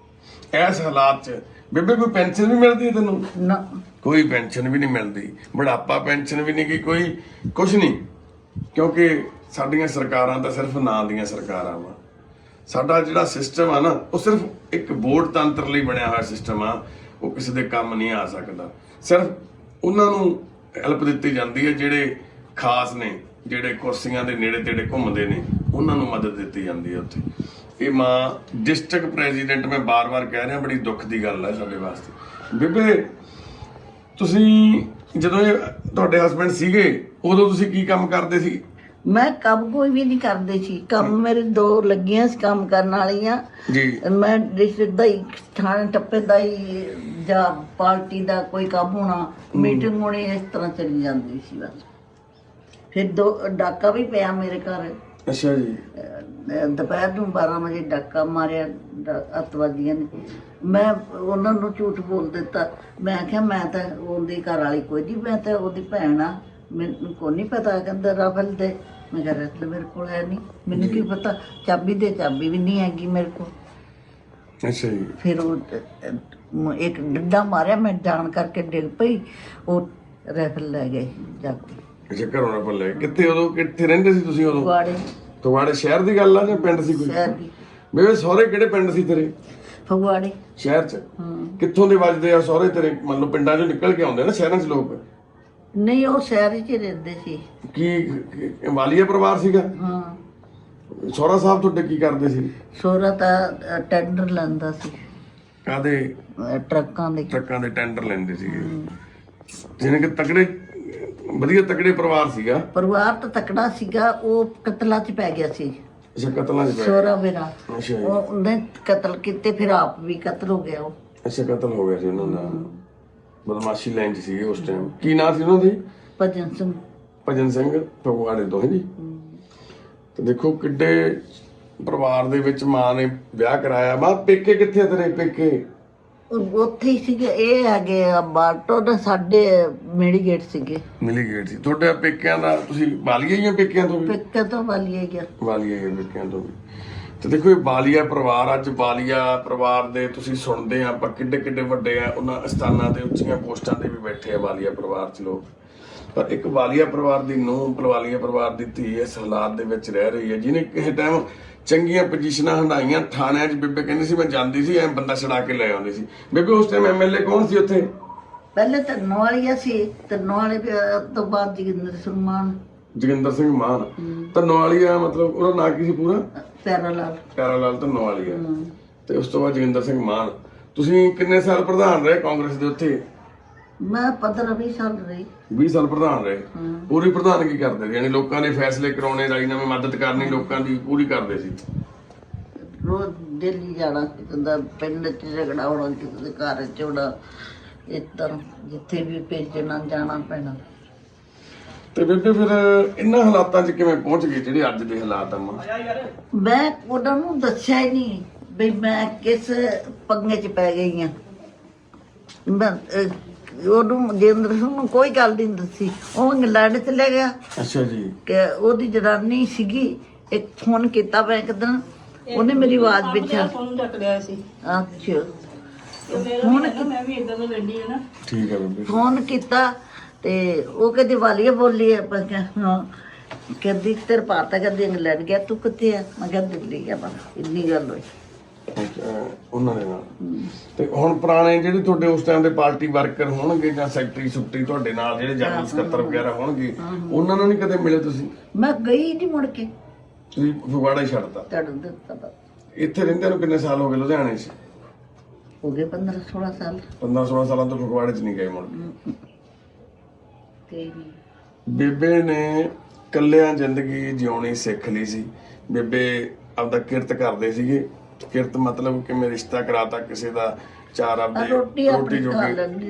ਇਸ ਹਾਲਾਤ 'ਚ ਬੇਬੇ ਕੋਈ ਪੈਨਸ਼ਨ ਵੀ ਮਿਲਦੀ ਹੈ ਤੈਨੂੰ? ਨਾ, ਕੋਈ ਪੈਨਸ਼ਨ ਵੀ ਨਹੀਂ ਮਿਲਦੀ, ਬੁਢਾਪਾ ਪੈਨਸ਼ਨ ਵੀ ਨਹੀਂ ਗੀ, ਕੋਈ ਕੁਛ ਨਹੀਂ। ਕਿਉਂਕਿ ਸਾਡੀਆਂ ਸਰਕਾਰਾਂ ਤਾਂ ਸਿਰਫ ਨਾਂ ਦੀਆਂ ਸਰਕਾਰਾਂ ਵਾ। ਸਾਡਾ ਜਿਹੜਾ ਸਿਸਟਮ ਆ ਨਾ, ਉਹ ਸਿਰਫ ਇੱਕ ਵੋਟ ਤੰਤਰ ਲਈ ਬਣਿਆ ਹੋਇਆ ਸਿਸਟਮ ਆ। ਉਹ ਕਿਸੇ ਦੇ ਕੰਮ ਨਹੀਂ ਆ ਸਕਦਾ। ਸਿਰਫ ਉਹਨਾਂ ਨੂੰ ਹੈਲਪ ਦਿੱਤੀ ਜਾਂਦੀ ਹੈ ਜਿਹੜੇ ਖਾਸ ਨੇ, ਜਿਹੜੇ ਕੁਰਸੀਆਂ ਦੇ ਨੇੜੇ ਤੇੜੇ ਘੁੰਮਦੇ ਨੇ, ਉਹਨਾਂ ਨੂੰ ਮਦਦ ਦਿੱਤੀ ਜਾਂਦੀ ਹੈ ਉੱਥੇ। ਇਹ ਮਾਂ ਡਿਸਟ੍ਰਿਕਟ ਪ੍ਰੈਜ਼ੀਡੈਂਟ, ਮੈਂ ਬਾਰ-ਬਾਰ ਕਹਿ ਰਿਹਾ, ਬੜੀ ਦੁੱਖ ਦੀ ਗੱਲ ਹੈ ਸਾਡੇ ਵਾਸਤੇ। ਬੇਬੇ ਤੁਸੀਂ ਜਦੋਂ ਇਹ ਤੁਹਾਡੇ ਹਸਬੈਂਡ ਸੀਗੇ, ਉਦੋਂ ਤੁਸੀਂ ਕੀ ਕੰਮ ਕਰਦੇ ਸੀ? ਮੈਂ ਕੰਮ ਕੋਈ ਵੀ ਨਹੀਂ ਕਰਦੇ ਸੀ। ਕੰਮ ਮੇਰੇ 2 ਲੱਗੀਆਂ ਸੀ ਕੰਮ ਕਰਨ ਵਾਲੀਆਂ ਜੀ। ਮੈਂ ਡਿਸਟ੍ਰਿਕਟ ਦਾ ਹੀ, ਥਾਣੇ ਟੱਪੇ ਦਾ ਹੀ, ਜਾਂ ਪਾਰਟੀ ਦਾ ਕੋਈ ਕੰਮ ਹੋਣਾ, ਮੀਟਿੰਗ ਹੋਣੀ, ਇਸ ਤਰ੍ਹਾਂ ਚੱਲੀ ਜਾਂਦੀ ਸੀ ਬਸ। ਫਿਰ ਡਾਕਾ ਵੀ ਪਿਆ ਮੇਰੇ ਘਰ। ਅੱਛਾ ਜੀ। ਦੁਪਹਿਰ ਨੂੰ 12 ਵਜੇ ਡਾਕਾ ਮਾਰਿਆ ਅੱਤਵਾਦੀਆਂ ਨੇ। ਮੈਂ ਉਹਨਾਂ ਨੂੰ ਝੂਠ ਬੋਲ ਦਿੱਤਾ। ਮੈਂ ਕਿਹਾ ਮੈਂ ਤਾਂ ਉਹਦੀ ਘਰ ਵਾਲੀ ਕੋਈ ਨਹੀਂ, ਮੈਂ ਤਾਂ ਉਹਦੀ ਭੈਣ ਆ, ਮੈਨੂੰ ਕੋਈ ਨਹੀਂ ਪਤਾ। ਕਹਿੰਦਾ ਰਾਫਲ ਦੇ। ਮੈਂ ਕਿਹਾ ਰਫਲ ਮੇਰੇ ਕੋਲ ਹੈ ਨਹੀਂ, ਮੈਨੂੰ ਕੀ ਪਤਾ, ਚਾਬੀ ਦੇ, ਚਾਬੀ ਵੀ ਨਹੀਂ ਹੈਗੀ ਮੇਰੇ ਕੋਲ। ਅੱਛਾ ਜੀ। ਫਿਰ ਉਹ ਇੱਕ ਡੰਡਾ ਮਾਰਿਆ, ਮੈਂ ਜਾਣ ਕਰਕੇ ਡਿੱਗ ਪਈ, ਉਹ ਰਫਲ ਲੈ ਗਏ ਜਾ ਕੇ। ਅੱਛਾ, ਘਰੋਂ ਨਾ ਭੁੱਲੇ। ਕਿੱਥੇ ਉਦੋਂ, ਕਿੱਥੇ ਰਹਿੰਦੇ ਸੀ ਤੁਸੀਂ ਉਦੋਂ? ਫਗਵਾੜੇ। ਤੁਹਾਡੇ ਸ਼ਹਿਰ ਦੀ ਗੱਲ ਆ ਜਾਂ ਪਿੰਡ ਸੀ ਕੋਈ? ਸ਼ਹਿਰ ਦੀ। ਬੇਬੇ ਸਹੁਰੇ ਕਿਹੜੇ ਪਿੰਡ ਸੀ ਤੇਰੇ? ਫਗਵਾੜੇ। ਸ਼ਹਿਰ 'ਚ ਹਾਂ ਕਿੱਥੋਂ ਦੇ ਵੱਜਦੇ ਆ ਸਹੁਰੇ ਤੇਰੇ? ਮੰਨ ਲਓ ਪਿੰਡਾਂ 'ਚੋਂ ਨਿਕਲ ਕੇ ਆਉਂਦੇ ਨਾ ਸ਼ਹਿਰਾਂ 'ਚ ਲੋਕ। ਨਹੀਂ, ਉਹ ਸ਼ਹਿਰ 'ਚ ਹੀ ਰਹਿੰਦੇ ਸੀ। ਕੀ ਵਾਲੀਆ ਪਰਿਵਾਰ ਸੀਗਾ? ਹਾਂ, ਸਹੁਰਾ ਸਾਹਿਬ ਤੁਹਾਡੇ ਕੀ ਕਰਦੇ ਸੀ? ਸੋਹਰਾ ਤਾਂ ਟੈਂਡਰ ਲੈਂਦਾ ਸੀ, ਕਾਹਦੇ? ਟਰੱਕਾਂ ਦੇ। ਟਰੱਕਾਂ ਦੇ ਟੈਂਡਰ ਲੈਂਦੇ ਸੀਗੇ। ਜਿਹਨੇ ਕਿ ਤਕੜੇ, ਵਧੀਆ ਤਕੜੇ ਪਰਿਵਾਰ ਸੀਗਾ। ਪਰਿਵਾਰ ਤਾਂ ਤਕੜਾ ਸੀਗਾ, ਉਹ ਕਤਲਾਂ 'ਚ ਪੈ ਗਿਆ ਸੀ। ਅੱਛਾ, ਕਤਲਾਂ 'ਚ ਪੈ ਸੋਹਰਾ ਮੇਰਾ, ਅੱਛਾ ਜੀ। ਉਹਨੇ ਕਤਲ ਕੀਤੇ, ਫਿਰ ਆਪ ਵੀ ਕਤਲ ਹੋ ਗਿਆ ਉਹ। ਅੱਛਾ, ਕਤਲ ਹੋ ਗਿਆ ਸੀ ਉਹਨਾਂ ਦਾ। ਬਦਮਾਸ਼ੀ ਲਾਈਨ 'ਚ ਸੀਗੇ ਉਸ ਟਾਈਮ। ਕੀ ਨਾਂ ਸੀ ਉਹਨਾਂ ਦੀ? ਭਜਨ ਸਿੰਘ। ਭਜਨ ਸਿੰਘ ਫਗਵਾੜੇ ਤੋਂ ਹੈ ਜੀ। ਤੇ ਦੇਖੋ ਕਿੱਡੇ ਪਰਿਵਾਰ ਦੇ ਵਿੱਚ ਮਾਂ ਨੇ ਵਿਆਹ ਕਰਾਇਆ। ਮਾਂ ਪੇਕੇ ਕਿੱਥੇ ਆ ਤੇਰੇ ਪੇਕੇ? ਉੱਥੇ ਹੀ ਸੀਗੇ, ਇਹ ਹੈਗੇ ਆ ਬਾਟੋ ਦੇ, ਸਾਡੇ ਮੇੜੀ ਗੇਟ ਸੀਗੇ। ਮਿਲੀ ਗੇਟ ਸੀ ਤੁਹਾਡੇ ਪੇਕਿਆਂ ਦਾ? ਤੁਸੀਂ ਵਾਲੀਆ ਹੀ ਆ ਪੇਕਿਆਂ ਤੋਂ ਵੀ? ਪਿੱਕੇ ਤੋਂ ਵਾਲੀਏ ਗਿਆ। ਵਾਲੀਆ ਹੀ ਆ ਪੇਕਿਆਂ ਤੋਂ ਵੀ। ਤੇ ਦੇਖੋ ਇਹ ਵਾਲੀਆ ਪਰਿਵਾਰ, ਅੱਜ ਵਾਲੀਆ ਪਰਿਵਾਰ ਦੇ ਤੁਸੀਂ ਸੁਣਦੇ ਆ ਆਪਾਂ ਕਿੱਡੇ ਕਿੱਡੇ ਵੱਡੇ ਆ, ਉਹਨਾਂ ਅਸਥਾਨਾਂ ਤੇ ਉੱਚੀਆਂ ਪੋਸਟਾਂ ਤੇ ਵੀ ਬੈਠੇ ਆ ਵਾਲੀਆ ਪਰਿਵਾਰ 'ਚ ਲੋਕ। ਪਰ ਇੱਕ ਵਾਲੀਆ ਪਰਿਵਾਰ ਦੀ ਨੂੰਹ, ਵਾਲੀਆ ਪਰਿਵਾਰ ਦੀ ਧੀ ਇਸ ਹਾਲਾਤ ਦੇ ਵਿੱਚ ਰਹਿ ਰਹੀ ਹੈ, ਜਿਹਨੇ ਕਿਸੇ ਟਾਈਮ ਚੰਗੀਆਂ ਪੋਜੀਸ਼ਨਾਂ ਹੰਡਾਈਆਂ। ਥਾਣਿਆਂ 'ਚ ਬੇਬੇ ਕਹਿੰਦੀ ਸੀ ਮੈਂ ਜਾਂਦੀ ਸੀ, ਐ ਬੰਦਾ ਛਡਾ ਕੇ ਲੈ ਆਉਂਦੀ ਸੀ। ਬੇਬੇ ਉਸ ਟਾਈਮ ਐਮਐਲਏ ਕੌਣ ਸੀ ਉੱਥੇ? ਪਹਿਲੇ ਤਾਂ ਨਵਾਲੀਆ ਸੀ, ਤੇ ਨਵਾਲੇ ਤੋਂ ਬਾਅਦ ਜੋਗਿੰਦਰ ਸਿੰਘ ਮਾਨ। ਜੋਗਿੰਦਰ ਸਿੰਘ ਮਾਨ। ਧੰਨੋਵਾਲੀਆ ਮਤਲਬ ਉਹਦਾ ਨਾਂ ਕੀ ਸੀ ਪੂਰਾ? ਪਿਆਰਾ ਲਾਲ। ਪਿਆਰਾ ਲਾਲ ਧੰਨੋਵਾਲੀਆ। ਤੇ ਉਸ ਤੋਂ ਬਾਅਦ ਜੋਗਿੰਦਰ ਸਿੰਘ ਮਾਨ। ਤੁਸੀਂ ਕਿੰਨੇ ਸਾਲ ਪ੍ਰਧਾਨ ਰਹੇ ਕਾਂਗਰਸ ਦੇ ਉੱਥੇ? ਮੈਂ 15-20 ਸਾਲ ਰਹੀ। 20 ਸਾਲ ਪ੍ਰਧਾਨ ਰਹੇ। ਪੂਰੀ ਪ੍ਰਧਾਨਗੀ ਕਰਦੇ ਸੀ, ਯਾਨੀ ਲੋਕਾਂ ਦੇ ਫੈਸਲੇ ਕਰਾਉਣੇ, ਰਾਜੀਨਾਮੇ, ਮਦਦ ਕਰਨੀ ਲੋਕਾਂ ਦੀ ਪੂਰੀ ਕਰਦੇ ਸੀ। ਰੋਜ਼ ਦਿੱਲੀ ਜਾਣਾ, ਕਿਸੇ ਦਾ ਪਿੰਡ 'ਚ ਝਗੜਾ ਹੋਣਾ, ਕਿਸੇ ਦੇ ਘਰ 'ਚ ਹੋਣਾ, ਇਸ ਤਰ੍ਹਾਂ ਜਿੱਥੇ ਵੀ ਭੇਜਣਾ ਜਾਣਾ ਪੈਣਾ। ਤੇ ਬੇਬੇ ਫਿਰ ਇਹਨਾਂ ਹਾਲਾਤਾਂ 'ਚ ਕਿਵੇਂ ਪਹੁੰਚ ਗਏ ਜਿਹੜੇ ਅੱਜ ਦੇ ਹਾਲਾਤ ਆ? ਮੈਂ ਉਹਨਾਂ ਨੂੰ ਦੱਸਿਆ ਹੀ ਨਹੀਂ ਵੀ ਮੈਂ ਕਿਸ ਪੰਗੇ 'ਚ ਪੈ ਗਈ ਹਾਂ। ਮੈਂ ਉਹਨੂੰ ਜੇਂਦਰ ਸਿੰਘ ਨੂੰ ਕੋਈ ਗੱਲ ਨਹੀਂ ਦੱਸੀ। ਉਹ ਇੰਗਲੈਂਡ ਚਲੇ ਗਿਆ। ਅੱਛਾ ਜੀ। ਕਿ ਉਹਦੀ ਜਨਾਨੀ ਸੀਗੀ, ਇੱਕ ਫੋਨ ਕੀਤਾ ਮੈਂ ਇੱਕ ਦਿਨ, ਉਹਨੇ ਮੇਰੀ ਆਵਾਜ਼ ਪਿੱਛਾ ਫੋਨ ਚੱਕ ਲਿਆ ਸੀ। ਅੱਛਾ, ਮੈਂ ਵੀ ਇਦਾਂ ਦਾ ਲੈਂਦੀ ਹਾਂ ਨਾ। ਠੀਕ ਹੈ ਬੇਬੇ। ਫੋਨ ਕੀਤਾ ਤੇ ਉਹ ਕਹਿੰਦੀ ਵਾਲੀਆ ਬੋਲੀ ਹੈ। ਮੈਂ ਕਿਹਾ ਹਾਂ। ਕਹਿੰਦੀ ਤੇਰੇ ਪਾਤਾ, ਕਹਿੰਦੀ ਇੰਗਲੈਂਡ ਗਿਆ, ਤੂੰ ਕਿੱਥੇ ਆ? ਮੈਂ ਕਿਹਾ ਦਿੱਲੀ ਗਿਆ। ਬਸ ਇੰਨੀ ਗੱਲ ਹੋਈ ਉਹਨਾਂ ਦੇ ਨਾਲ। ਤੇ ਹੁਣ ਪੁਰਾਣੇ ਜਿਹੜੇ ਤੁਹਾਡੇ ਉਸ ਟਾਈਮ ਦੇ ਪਾਰਟੀ ਵਰਕਰ ਹੋਣਗੇ ਜਾਂ ਸੈਕਟਰੀ ਸੁਕਟਰੀ ਤੁਹਾਡੇ ਨਾਲ ਜਿਹੜੇ ਜਨਰਲ ਸਕੱਤਰ ਵਗੈਰਾ ਹੋਣਗੇ, ਉਹਨਾਂ ਨਾਲ ਨਹੀਂ ਕਦੇ ਮਿਲੇ ਤੁਸੀਂ? ਮੈਂ ਗਈ ਨਹੀਂ ਮੁੜ ਕੇ, ਤੁਸੀਂ ਫਗਵਾੜਾ ਹੀ ਛੱਡਤਾ? ਛੱਡ ਦਿੱਤਾ ਬਸ। ਇੱਥੇ ਰਹਿੰਦੇ ਨੂੰ ਕਿੰਨੇ ਸਾਲ ਹੋ ਗਏ ਲੁਧਿਆਣੇ 'ਚ? ਹੋ ਗਏ 15-16 ਸਾਲ। 15-16 ਸਾਲਾਂ ਤੋਂ ਫਗਵਾੜੇ 'ਚ ਨਹੀਂ ਗਏ ਮੁੜ ਕੇ? ਗਈ ਨਹੀਂ। ਬੇਬੇ ਨੇ ਕੱਲਿਆਂ ਜ਼ਿੰਦਗੀ ਜਿਉਣੀ ਸਿੱਖ ਲਈ ਸੀ। ਬੇਬੇ ਆਪਦਾ ਕਿਰਤ ਕਰਦੇ ਸੀਗੇ। ਕਿਰਤ ਮਤਲਬ ਕਿ ਮੈਂ ਰਿਸ਼ਤਾ ਕਰਾਤਾ ਕਿਸੇ ਦਾ, ਚਾਰ ਆਪਦੀ ਰੋਟੀ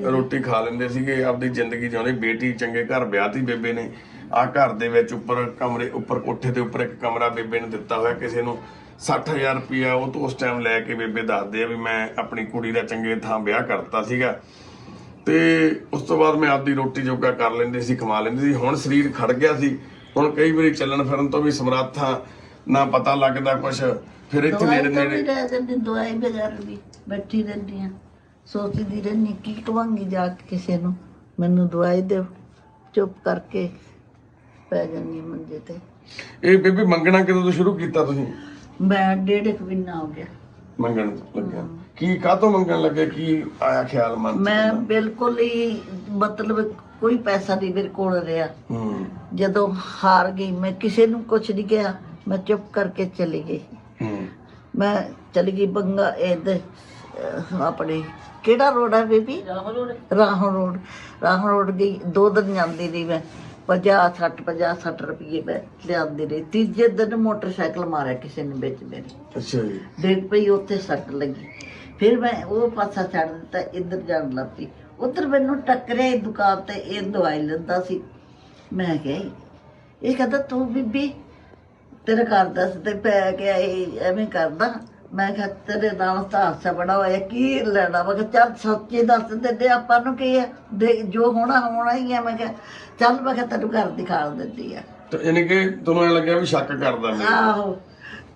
ਰੋਟੀ ਖਾ ਲੈਂਦੇ ਸੀਗੇ, ਆਪਦੀ ਜ਼ਿੰਦਗੀ ਜਿਉਂਦੇ। ਬੇਟੀ ਚੰਗੇ ਘਰ ਵਿਆਹਤੀ ਬੇਬੇ ਨੇ। ਆ ਘਰ ਦੇ ਵਿੱਚ ਉੱਪਰ ਕਮਰੇ, ਉੱਪਰ ਕੋਠੇ ਦੇ ਉੱਪਰ ਇੱਕ ਕਮਰਾ ਬੇਬੇ ਨੇ ਦਿੱਤਾ ਹੋਇਆ ਕਿਸੇ ਨੂੰ। 60,000 ਰੁਪਇਆ ਉਹ ਤੋਂ ਉਸ ਟਾਈਮ ਲੈ ਕੇ ਬੇਬੇ ਦੱਸਦੇ ਆ ਵੀ ਮੈਂ ਆਪਣੀ ਕੁੜੀ ਦਾ ਚੰਗੇ ਥਾਂ ਵਿਆਹ ਕਰਤਾ ਸੀਗਾ। ਤੇ ਉਸ ਤੋਂ ਬਾਅਦ ਮੈਂ ਆਪਦੀ ਰੋਟੀ ਜੋਗਾ ਕਰ ਲੈਂਦੀ ਸੀ, ਕਮਾ ਲੈਂਦੀ ਸੀ। ਹੁਣ ਸਰੀਰ ਖੜ ਗਿਆ ਸੀ, ਹੁਣ ਕਈ ਵਾਰੀ ਚੱਲਣ ਫਿਰਨ ਤੋਂ ਵੀ ਸਮਰੱਥਾ ਨਾ ਪਤਾ ਲੱਗਦਾ ਕੁਛ। ਫਿਰ ਇੱਥੇ ਨੇੜੇ ਨੇੜੇ ਦਵਾਈ ਬਗੈਰ ਵੀ ਬੈਠੀ ਰਹਿੰਦੀ ਆ, ਸੋਚਦੀ ਰਹਿੰਦੀ ਕੀ ਕਵਾਂਗੀ ਜਾ ਕੇ ਕਿਸੇ ਨੂੰ, ਮੈਨੂੰ ਦਵਾਈ ਦਿਓ। ਚੁੱਪ ਕਰਕੇ ਪੈ ਜਾਂਦੀ ਮੰਜੇ ਤੇ। ਇਹ ਬੇਬੀ ਮੰਗਣਾ ਕਦੋਂ ਤੋਂ ਸ਼ੁਰੂ ਕੀਤਾ ਤੁਸੀਂ? ਮੈਂ 1.5 ਮਹੀਨਾ ਹੋ ਗਿਆ ਮੰਗਣ ਲੱਗਿਆ। ਕੀ ਕਾਹਤੋਂ ਮੰਗਣ ਲੱਗੇ? ਕੀ ਆਇਆ ਖਿਆਲ ਮਨ 'ਚ? ਮੈਂ ਬਿਲਕੁਲ ਹੀ ਮਤਲਬ ਕੋਈ ਪੈਸਾ ਨਹੀਂ ਮੇਰੇ ਕੋਲ ਰਿਹਾ। ਜਦੋਂ ਹਾਰ ਗਈ, ਮੈਂ ਕਿਸੇ ਨੂੰ ਕੁਛ ਨਹੀਂ ਕਿਹਾ, ਮੈਂ ਚੁੱਪ ਕਰਕੇ ਚਲੀ ਗਈ। ਮੈਂ ਚਲੀ ਗਈ ਬੰਗਾ ਇਹਦੇ ਆਪਣੇ ਕਿਹੜਾ ਰੋਡ ਹੈ ਬੇਬੀ? ਰਾਹੋਂ ਰੋਡ ਗਈ। 2 ਦਿਨ ਜਾਂਦੀ ਰਹੀ ਮੈਂ। 50-60 ਰੁਪਏ ਮੈਂ ਲਿਆਂਦੀ ਰਹੀ। ਤੀਜੇ ਦਿਨ ਮੋਟਰਸਾਈਕਲ ਮਾਰਿਆ ਕਿਸੇ ਨੇ ਵਿੱਚ ਮੇਰੇ। ਅੱਛਾ ਜੀ। ਡਿੱਗ ਪਈ, ਉੱਥੇ ਸੱਟ ਲੱਗੀ। ਫਿਰ ਮੈਂ ਉਹ ਪਾਸਾ ਛੱਡ ਦਿੱਤਾ, ਇੱਧਰ ਜਾਣ ਲੱਗ ਪਈ। ਉੱਧਰ ਮੈਨੂੰ ਟੱਕਰਿਆ ਦੁਕਾਨ ਤੇ, ਇਹ ਦਵਾਈ ਲੈਂਦਾ ਸੀ। ਮੈਂ ਕਿਹਾ ਇਹ ਕਹਿੰਦਾ ਤੂੰ ਬੀਬੀ ਤੇਰੇ ਘਰ ਦੱਸ ਤੇ ਪੈ ਗਿਆ ਇਹ ਐਵੇਂ ਕਰਦਾ। ਮੈਂ ਕਿਹਾ ਤੇਰੇ ਨਾਲ ਤਾਂ ਹਾਸਾ ਬੜਾ ਹੋਇਆ, ਕੀ ਲੈਣਾ? ਮੈਂ ਕਿਹਾ ਚੱਲ ਸੱਚੀ ਦੱਸ ਦਿੰਦੇ ਆਪਾਂ ਨੂੰ ਕੀ ਹੈ, ਜੋ ਹੋਣਾ ਹੋਣਾ ਹੀ ਹੈ। ਮੈਂ ਕਿਹਾ ਚੱਲ, ਮੈਂ ਕਿਹਾ ਤੈਨੂੰ ਘਰ ਦਿਖਾ ਦਿੰਦੀ ਆ। ਤੇ ਯਾਨੀ ਕਿ ਤੁਹਾਨੂੰ ਐ ਲੱਗਿਆ ਵੀ ਸ਼ੱਕ ਕਰਦਾ ਮੈਂ? ਆਹੋ।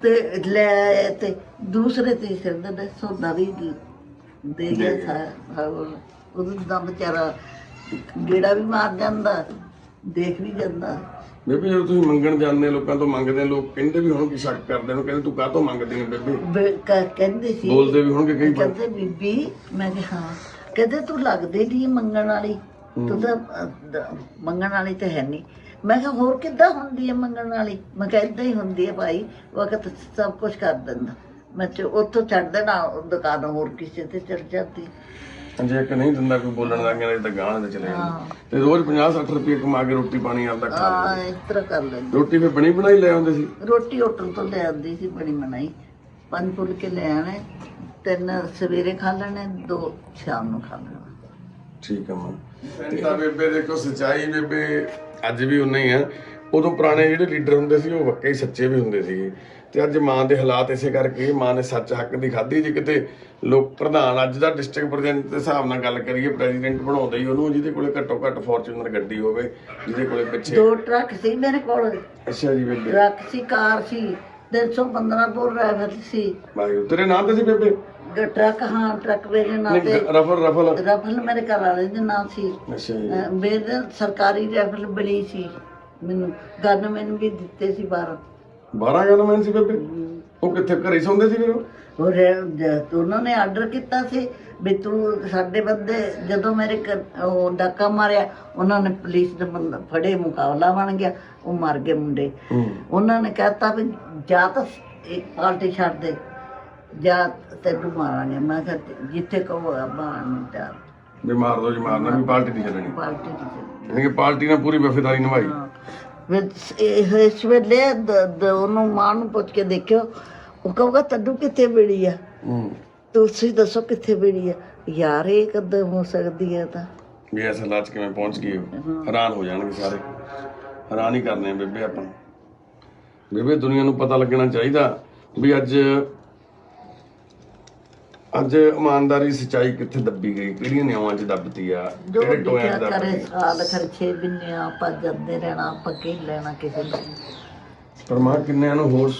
ਤੇ ਲੈ ਤੇ ਦੂਸਰੇ ਤੀਸਰੇ ਦਿਨ ਸੌਦਾ ਵੀ ਦੇ ਗਿਆ। ਉਹਦਾ ਦਾ ਵਿਚਾਰਾ ਗੇੜਾ ਵੀ ਮਾਰ ਜਾਂਦਾ, ਦੇਖ ਵੀ ਜਾਂਦਾ। ਬੇਬੇ ਜਦੋਂ ਤੁਸੀਂ ਮੰਗਣ ਜਾਂਦੇ ਲੋਕਾਂ ਤੋਂ ਮੰਗਦੇ ਆ, ਲੋਕ ਕਹਿੰਦੇ ਵੀ ਹੁਣ ਕੀ ਸ਼ੱਕ ਕਰਦੇ ਨੇ, ਕਹਿੰਦੇ ਤੂੰ ਕਾਹਤੋਂ ਮੰਗਦੀ ਹੈ ਬੇਬੇ, ਕਹਿੰਦੇ ਸੀ, ਬੋਲਦੇ ਵੀ ਹੋਣਗੇ ਕਈ ਵਾਰ। ਕਹਿੰਦੇ ਬੀਬੀ, ਮੈਂ ਕਿਹਾ ਹਾਂ, ਕਹਿੰਦੇ ਤੂੰ ਲੱਗਦੇ ਨਹੀਂ ਮੰਗਣ ਵਾਲੀ, ਤੂੰ ਤਾਂ ਮੰਗਣ ਵਾਲੀ ਤਾਂ ਹੈ ਨਹੀਂ। ਮੈਂ ਕਿਹਾ ਹੋਰ ਕਿੱਦਾਂ ਹੁੰਦੀ ਹੈ ਮੰਗਣ ਵਾਲੀ? ਮੈਂ ਕਿਹਾ ਏਦਾਂ ਹੀ ਹੁੰਦੀ ਹੈ ਭਾਈ, ਵਕਤ ਸਭ ਕੁਝ ਕਰ ਦਿੰਦਾ। ਮੈਂ ਉੱਥੋਂ ਛੱਡ ਦੇਣਾ ਦੁਕਾਨ, ਹੋਰ ਕਿਸੇ ਤੇ ਚੜ ਜਾਂਦੀ। ਜੇ ਇੱਕ ਨਹੀਂ ਦਿੰਦਾ ਕੋਈ ਬੋਲਣ ਲੱਗ ਗਿਆ ਤਾਂ ਗਾਂ ਦੇ ਚਲੇ ਜਾਂਦੇ, ਤੇ ਰੋਜ਼ 50-60 ਰੁਪਏ ਕਮਾ ਕੇ ਰੋਟੀ ਪਾਣੀ ਆਪਦਾ ਖਾ ਹਾਂ, ਇਸ ਤਰ੍ਹਾਂ ਕਰ ਲੈਂਦੇ। ਰੋਟੀ ਫਿਰ ਬਣੀ ਬਣਾਈ ਲੈ ਆਉਂਦੇ ਸੀ? ਰੋਟੀ ਹੋਟਲ ਤੋਂ ਲੈ ਆਉਂਦੀ ਸੀ ਬਣੀ ਬਣਾਈ, 5 ਫੁਲਕੇ ਲੈ ਆਣੇ, 3 ਸਵੇਰੇ ਖਾ ਲੈਣੇ, 2 ਸ਼ਾਮ ਨੂੰ ਖਾ ਲੈਣਾ। ਠੀਕ ਆ ਮਾਂ। ਤਾਂ ਬੇਬੇ ਦੇਖੋ ਸੱਚਾਈ ਬੇਬੇ ਅੱਜ ਵੀ ਉਨਾ ਹੀ ਆ। ਉਦੋਂ ਪੁਰਾਣੇ ਜਿਹੜੇ ਲੀਡਰ ਹੁੰਦੇ ਸੀ ਉਹ ਵਾਕਈ ਸੱਚੇ ਵੀ ਹੁੰਦੇ ਸੀਗੇ, ਤੇ ਅੱਜ ਮਾਂ ਦੇ ਹਾਲਾਤ ਇਸੇ ਕਰਕੇ ਮਾਂ ਨੇ ਸੱਚ ਹੱਕ ਦੀ ਖਾਧੀ। ਜੇ ਕਿਤੇ ਲੋਕ ਪ੍ਰਧਾਨ ਅੱਜ ਦਾ ਡਿਸਟ੍ਰਿਕਟ ਪ੍ਰੈਜ਼ੀਡੈਂਟ ਦੇ ਹਿਸਾਬ ਨਾਲ ਗੱਲ ਕਰੀਏ, ਪ੍ਰੈਜ਼ੀਡੈਂਟ ਬਣਾਉਂਦੇ ਹੀ ਉਹਨੂੰ ਜਿਹਦੇ ਕੋਲੇ ਘੱਟੋ ਘੱਟ ਫੋਰਚੂਨਰ ਗੱਡੀ ਹੋਵੇ, ਜਿਹਦੇ ਕੋਲੇ ਪਿੱਛੇ 2 ਟਰੱਕ ਸੀ ਮੇਰੇ ਕੋਲ। ਅੱਛਾ ਜੀ ਬੇਬੇ। ਟਰੱਕ ਸੀ, ਕਾਰ ਸੀ, 315 ਬੋਰ ਡਰਾਈਵਰ ਸੀ। ਵਾਹਿਗੁਰੂ ਤੇਰੇ ਨਾਂ ਤੇ ਸੀ ਬੇਬੇ? ਟਰੱਕ, ਹਾਂ ਟਰੱਕ ਮੇਰੇ ਨਾਂ ਤੇ। ਰਫਲ ਮੇਰੇ ਘਰ ਵਾਲੇ ਦੇ ਨਾਂ ਸੀ। ਅੱਛਾ ਜੀ। ਮੇਰੇ ਸਰਕਾਰੀ ਰਫਲ ਬਣੀ ਸੀ, ਮੈਨੂੰ ਗਨਮੈਨ ਵੀ ਦਿੱਤੇ ਸੀ 12 ਗਨਮੈਨ ਸੀ ਬੇਬੇ? ਉਹ ਕਿੱਥੇ ਘਰੇ ਸੌਂਦੇ ਸੀ ਫਿਰ? ਉਹਨਾਂ ਨੇ ਆਰਡਰ ਕੀਤਾ ਸੀ ਵੀ ਤੂੰ ਸਾਡੇ ਬੰਦੇ, ਜਦੋਂ ਮੇਰੇ ਉਹ ਡਾਕਾ ਮਾਰਿਆ, ਉਹਨਾਂ ਨੇ ਪੁਲਿਸ ਦੇ ਬੰਦੇ ਫੜੇ, ਮੁਕਾਬਲਾ ਬਣ ਗਿਆ, ਉਹ ਮਰ ਗਏ ਮੁੰਡੇ। ਉਹਨਾਂ ਨੇ ਕਹਿਤਾ ਵੀ ਜਾਂ ਤਾਂ ਇੱਕ ਪਾਰਟੀ ਛੱਡ ਦੇ ਜਾਂ ਤੈਨੂੰ ਮਾਰਾਂਗੇ। ਮੈਂ ਕਿਹਾ ਜਿੱਥੇ ਕਹੋ ਬਾਹਰ ਨੂੰ ਤਿਆਰ, ਵੀ ਮਾਰ ਦੋ ਜੀ, ਮਾਰਨਾ ਵੀ ਪਾਰਟੀ ਨਹੀਂ ਚੱਲਣੀ। ਪਾਰਟੀ ਨਹੀਂ ਚੱਲਣੀ। ਯਾਨੀ ਕਿ ਪਾਰਟੀ ਨੇ ਪੂਰੀ ਵਫਾਦਾਰੀ ਨਿਭਾਈ। ਇਸ ਵੇਲੇ ਉਹਨੂੰ ਮਾਂ ਨੂੰ ਪੁੱਛ ਕੇ ਦੇਖਿਓ, ਉਹ ਕਹੂਗਾ ਤੈਨੂੰ ਕਿੱਥੇ ਮਿਲੀ ਆ, ਤੁਸੀਂ ਦੱਸੋ ਕਿੱਥੇ ਮਿਲੀ ਆ। ਯਾਰ ਇਹ ਕਦੋਂ ਹੋ ਸਕਦੀ ਹੈ? ਤਾਂ ਵੀ ਇਸ ਹਾਲਾਤ 'ਚ ਕਿਵੇਂ ਪਹੁੰਚ ਗਈ ਉਹ? ਹੈਰਾਨ ਹੋ ਜਾਣਗੇ ਸਾਰੇ, ਹੈਰਾਨ ਹੀ ਕਰਨੇ ਆ ਬੇਬੇ ਆਪਾਂ। ਬੇਬੇ ਦੁਨੀਆ ਨੂੰ ਪਤਾ ਲੱਗਣਾ ਚਾਹੀਦਾ ਵੀ ਅੱਜ ਇਮਾਨਦਾਰੀ ਸੱਚਾਈ ਕਿੱਥੇ ਦੱਬੀ ਗਈ, ਕਿਹੜੀਆਂ ਨਿਆਵਾਂ 'ਚ ਦੱਬਤੀ ਆ, ਜੋ ਕਿਹੜੇ ਟੋਇਆਂ 'ਚ ਲਿਖਿਆ ਦੱਬ ਕਰੇ ਗਈ। ਸਾਲ ਖਰ 6 ਮਹੀਨੇ ਆਪਾਂ ਜਾਂਦੇ ਰਹਿਣਾ, ਆਪਾਂ ਕੀ ਲੈਣਾ ਕਿਸੇ ਨੂੰ। ਪਰ ਮਾਂ ਕਿੰਨਿਆਂ ਨੂੰ ਹੋਰ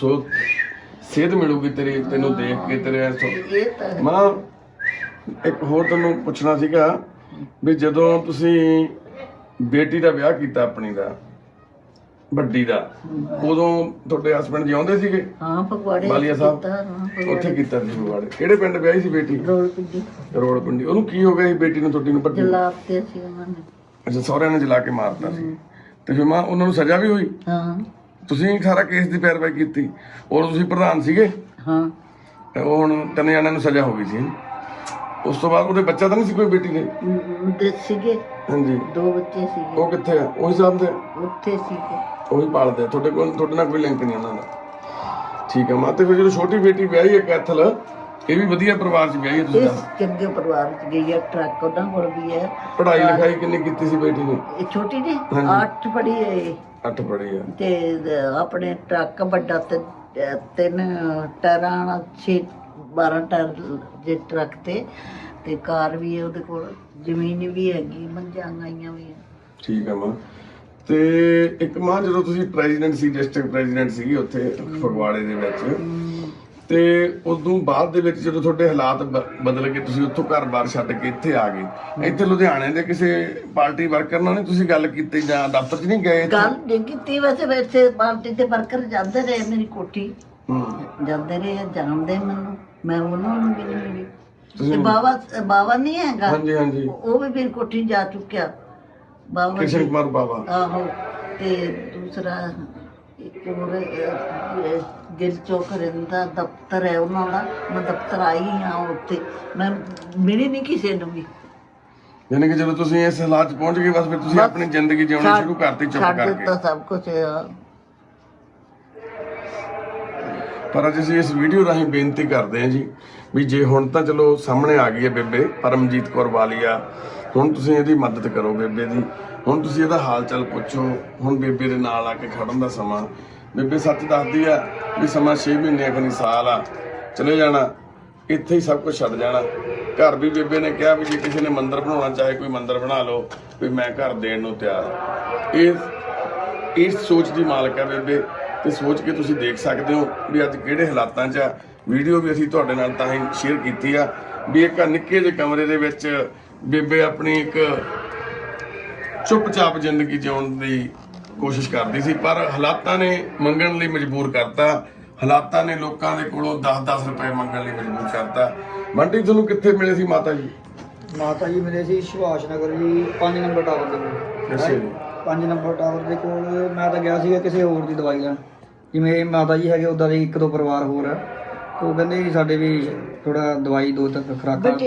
ਸੇਧ ਮਿਲੂਗੀ ਤੈਨੂੰ ਦੇਖ ਕੇ ਤੇਰੇ ਇਹ ਤਾਂ ਮਾਂ। ਇੱਕ ਹੋਰ ਤੈਨੂੰ ਪੁੱਛਣਾ ਸੀਗਾ ਵੀ ਜਦੋਂ ਤੁਸੀਂ ਬੇਟੀ ਦਾ ਵਿਆਹ ਕੀਤਾ ਆਪਣੀ ਦਾ, ਵੱਡੀ ਦਾ, ਉਦੋਂ ਤੁਹਾਡੇ ਹਸਬੰਡ ਜਿਉਂਦੇ ਸੀਗੇ? ਹਾਂ, ਪਕਵਾੜੇ ਬਾਲੀਆ ਸਾਹਿਬ ਕੀਤਾ, ਹਾਂ, ਉੱਥੇ ਕੀਤਾ ਸੀ ਪਕਵਾੜੇ। ਕਿਹੜੇ ਪਿੰਡ ਵਿਆਹੀ ਸੀ ਬੇਟੀ? ਰੋਲਪਿੰਡੀ। ਰੋਲਪਿੰਡੀ। ਉਹਨੂੰ ਕੀ ਹੋ ਗਿਆ ਸੀ ਬੇਟੀ ਨੂੰ, ਤੁਹਾਡੀ ਨੂੰ? ਵੱਡੀ ਜਲਾਬ ਤੇ ਸੀ ਉਹਨਾਂ ਨੇ। ਅੱਛਾ, ਸਹੁਰਿਆਂ ਨੇ ਜਲਾ ਕੇ ਮਾਰਤਾ ਸੀ। ਤੇ ਫਿਰ ਮਾਂ ਉਹਨਾਂ ਨੂੰ ਸਜ਼ਾ ਵੀ ਹੋਈ? ਹਾਂ ਤੁਸੀਂ ਸਾਰਾ ਕੇਸ ਦੀ ਪੈਰਵਾਈ ਕੀਤੀ, ਔਰ ਤੁਸੀਂ ਪ੍ਰਧਾਨ ਸੀਗੇ। ਹਾਂ। ਤੇ ਉਹ ਹੁਣ 3 ਜਣਿਆਂ ਨੂੰ ਸਜ਼ਾ ਹੋ ਗਈ ਸੀ। ਉਸ ਤੋਂ ਬਾਅਦ ਉਹਦੇ ਬੱਚਾ ਤਾਂ ਨਹੀਂ ਸੀ ਕੋਈ ਬੇਟੀ ਦੇ? ਦੇ ਸੀਗੇ, ਹਾਂਜੀ। 2 ਬੱਚੇ ਸੀਗੇ। ਉਹ ਕਿੱਥੇ ਆ? ਉਹੀ ਸਾਹਿਬ ਦੇ ਉੱਥੇ ਸੀਗੇ। ਉਹੀ ਪਾਲਦੇ ਆ? ਤੁਹਾਡੇ ਨਾਲ ਕੋਈ ਲਿੰਕ ਨਹੀਂ ਉਹਨਾਂ ਦਾ? ਠੀਕ ਹੈ ਮਾਂ। ਤੇ ਫਿਰ ਜਦੋਂ ਛੋਟੀ ਬੇਟੀ ਵਿਆਹੀ ਹੈ ਕੈਥਲ, ਇਹ ਵੀ ਵਧੀਆ ਪਰਿਵਾਰ 'ਚ ਵਿਆਹੀ ਹੈ ਤੁਸੀਂ? ਇਸ ਚੰਗੇ ਪਰਿਵਾਰ ਚ ਗਈ ਹੈ, ਟਰੱਕ ਉਹਨਾਂ ਕੋਲ ਵੀ ਹੈ। ਪੜ੍ਹਾਈ ਲਿਖਾਈ ਕਿੰਨੀ ਕੀਤੀ ਸੀ ਬੇਟੀ ਨੇ? ਇਹ ਛੋਟੀ ਜੀ 8 ਪੜ੍ਹੀ ਹੈ ਇਹ। 8 ਪੜ੍ਹੀ ਆ। ਤੇ ਆਪਣੇ ਟਰੱਕ ਵੱਡਾ ਤੇ 3 ਟਾਇਰਾਂ ਵਾਲਾ 12 ਟਾਇਰ ਦੇ ਟਰੱਕ ਤੇ ਕਾਰ ਵੀ ਹੈ ਉਹਦੇ ਕੋਲ, ਜ਼ਮੀਨ ਵੀ ਹੈਗੀ, ਮੰਝਾਂ ਗਾਈਆਂ ਵੀ ਹੈ। ਠੀਕ ਹੈ ਮਾਂ। ਤੇ ਇੱਕ ਮਾਂ ਜਦੋਂ ਤੁਸੀਂ ਪ੍ਰੈਜ਼ੀਡੈਂਟ ਸੀ, ਡਿਸਟ੍ਰਿਕਟ ਪ੍ਰੈਜ਼ੀਡੈਂਟ ਸੀਗੀ ਉੱਥੇ ਫਗਵਾੜੇ ਦੇ ਵਿੱਚ, ਤੇ ਉਦੋਂ ਬਾਅਦ ਦੇ ਵਿੱਚ ਜਦੋਂ ਤੁਹਾਡੇ ਹਾਲਾਤ ਬਦਲ ਗਏ, ਤੁਸੀਂ ਉੱਥੋਂ ਘਰ-ਬਾਰ ਛੱਡ ਕੇ ਇੱਥੇ ਆ ਗਏ, ਇੱਥੇ ਲੁਧਿਆਣੇ ਦੇ ਕਿਸੇ ਪਾਰਟੀ ਵਰਕਰ ਨਾਲ ਨਹੀਂ ਤੁਸੀਂ ਗੱਲ ਕੀਤੀ ਜਾਂ ਦਫ਼ਤਰ 'ਚ ਨਹੀਂ ਗਏ? ਗੱਲ ਨਹੀਂ ਕੀਤੀ। ਵੈਸੇ ਪਾਰਟੀ ਤੇ ਵਰਕਰ ਜਾਂਦੇ ਰਹੇ, ਮੇਰੀ ਕੋਠੀ ਜਾਂਦੇ ਰਹੇ, ਜਾਣਦੇ ਮੈਨੂੰ, ਮੈਂ ਉਹਨਾਂ ਨੂੰ ਵੀ ਨਹੀਂ ਮਿਲੀ। ਤੇ ਬਾਵਾ ਨਹੀਂ ਹੈਗਾ? ਹਾਂਜੀ ਹਾਂਜੀ। ਉਹ ਵੀ ਮੇਰੀ ਕੋਠੀ ਜਾ ਚੁੱਕਿਆ, ਬਾਵਾ ਕਿਸ਼ਨ ਕੁਮਾਰ ਬਾਵਾ। ਆਹੋ। ਤੇ ਦੂਸਰਾ ਇੱਕ ਹੋਰ ਗਿਲ ਚੌਕ ਰਹਿੰਦਾ ਦਫ਼ਤਰ ਹੈ ਉਹਨਾਂ ਦਾ, ਮੈਂ ਦਫ਼ਤਰ ਆਈ ਹਾਂ ਉੱਥੇ, ਮੈਂ ਮਿਲੀ ਨਹੀਂ ਕਿਸੇ ਨੂੰ ਵੀ। ਯਾਨੀ ਕਿ ਜਦੋਂ ਤੁਸੀਂ ਇਸ ਹਾਲਾਤ 'ਚ ਪਹੁੰਚ ਗਏ, ਬਸ ਫਿਰ ਤੁਸੀਂ ਆਪਣੀ ਜ਼ਿੰਦਗੀ ਜਿਉਣੀ ਸ਼ੁਰੂ ਕਰਤੀ ਚੁੱਪ ਛੱਡ ਕਰਕੇ। ਦਿੱਤਾ ਸਭ ਕੁਝ। ਪਰ ਅੱਜ ਅਸੀਂ ਇਸ ਵੀਡੀਓ ਰਾਹੀਂ ਬੇਨਤੀ ਕਰਦੇ ਹਾਂ ਜੀ ਵੀ ਜੇ ਹੁਣ ਤਾਂ ਚਲੋ ਸਾਹਮਣੇ ਆ ਗਈ ਹੈ ਬੇਬੇ ਪਰਮਜੀਤ ਕੌਰ ਵਾਲੀਆ, ਹੁਣ ਤੁਸੀਂ ਇਹਦੀ ਮਦਦ ਕਰੋ ਬੇਬੇ ਦੀ। ਹੁਣ ਤੁਸੀਂ ਇਹਦਾ ਹਾਲ ਚਾਲ ਪੁੱਛੋ। ਹੁਣ ਬੇਬੇ ਦੇ ਨਾਲ ਆ ਕੇ ਖੜਨ ਦਾ ਸਮਾਂ, ਬੇਬੇ ਸੱਚ ਦੱਸਦੀ ਆ ਵੀ ਸਮਾਂ 6 ਮਹੀਨੇ ਅਗਨੀ ਸਾਲ ਆ, ਚਲੇ ਜਾਣਾ, ਇੱਥੇ ਹੀ ਸਭ ਕੁਝ ਛੱਡ ਜਾਣਾ। ਘਰ ਵੀ ਬੇਬੇ ਨੇ ਕਿਹਾ ਵੀ ਜੇ ਕਿਸੇ ਨੇ ਮੰਦਿਰ ਬਣਾਉਣਾ ਚਾਹੇ ਕੋਈ ਮੰਦਿਰ ਬਣਾ ਲਓ, ਵੀ ਮੈਂ ਘਰ ਦੇਣ ਨੂੰ ਤਿਆਰ। ਇਸ ਸੋਚ ਦੀ ਮਾਲਕ ਹੈ ਬੇਬੇ, ਤੇ ਸੋਚ ਕੇ ਤੁਸੀਂ ਦੇਖ ਸਕਦੇ ਹੋ ਵੀ ਅੱਜ ਕਿਹੜੇ ਹਾਲਾਤਾਂ 'ਚ ਆ। ਵੀਡੀਓ ਵੀ ਅਸੀਂ ਤੁਹਾਡੇ ਨਾਲ ਤਾਂ ਹੀ ਸ਼ੇਅਰ ਕੀਤੀ ਆ ਵੀ ਇੱਕ ਨਿੱਕੇ ਜਿਹੇ ਕਮਰੇ ਦੇ ਵਿੱਚ ਬੇਬੇ ਆਪਣੀ ਇੱਕ ਚੁੱਪਚਾਪ ਜ਼ਿੰਦਗੀ ਜਿਉਣ ਦੀ ਕੋਸ਼ਿਸ਼ ਕਰਦੀ ਸੀ, ਪਰ ਹਾਲਾਤਾਂ ਨੇ ਮੰਗਣ ਲਈ ਮਜਬੂਰ ਕਰਤਾ। ਹਾਲਾਤਾਂ ਨੇ ਲੋਕਾਂ ਦੇ ਕੋਲੋਂ 10-10 ਰੁਪਏ ਮੰਗਣ ਲਈ ਮਜਬੂਰ ਕਰਤਾ। ਬੰਟੀ ਤੁਹਾਨੂੰ ਕਿੱਥੇ ਮਿਲੇ ਸੀ ਮਾਤਾ ਜੀ? ਮਾਤਾ ਜੀ ਮਿਲੇ ਸੀ ਸੁਭਾਸ਼ ਨਗਰ ਜੀ 5 ਨੰਬਰ ਟਾਵਰ ਦੇ ਕੋਲ। ਅੱਛਾ ਜੀ। 5 ਨੰਬਰ ਟਾਵਰ ਦੇ ਕੋਲ ਮੈਂ ਤਾਂ ਗਿਆ ਸੀਗਾ ਕਿਸੇ ਹੋਰ ਦੀ ਦਵਾਈ ਲੈਣ, ਜਿਵੇਂ ਮਾਤਾ ਜੀ ਹੈਗੇ ਉੱਦਾਂ ਦੇ 1-2 ਪਰਿਵਾਰ ਹੋਰ ਆ, ਉਹ ਕਹਿੰਦੇ ਜੀ ਸਾਡੇ ਵੀ ਥੋੜਾ ਦਵਾਈ 2-3 ਖੁਰਾਕਾਂ ਪਰਚੀ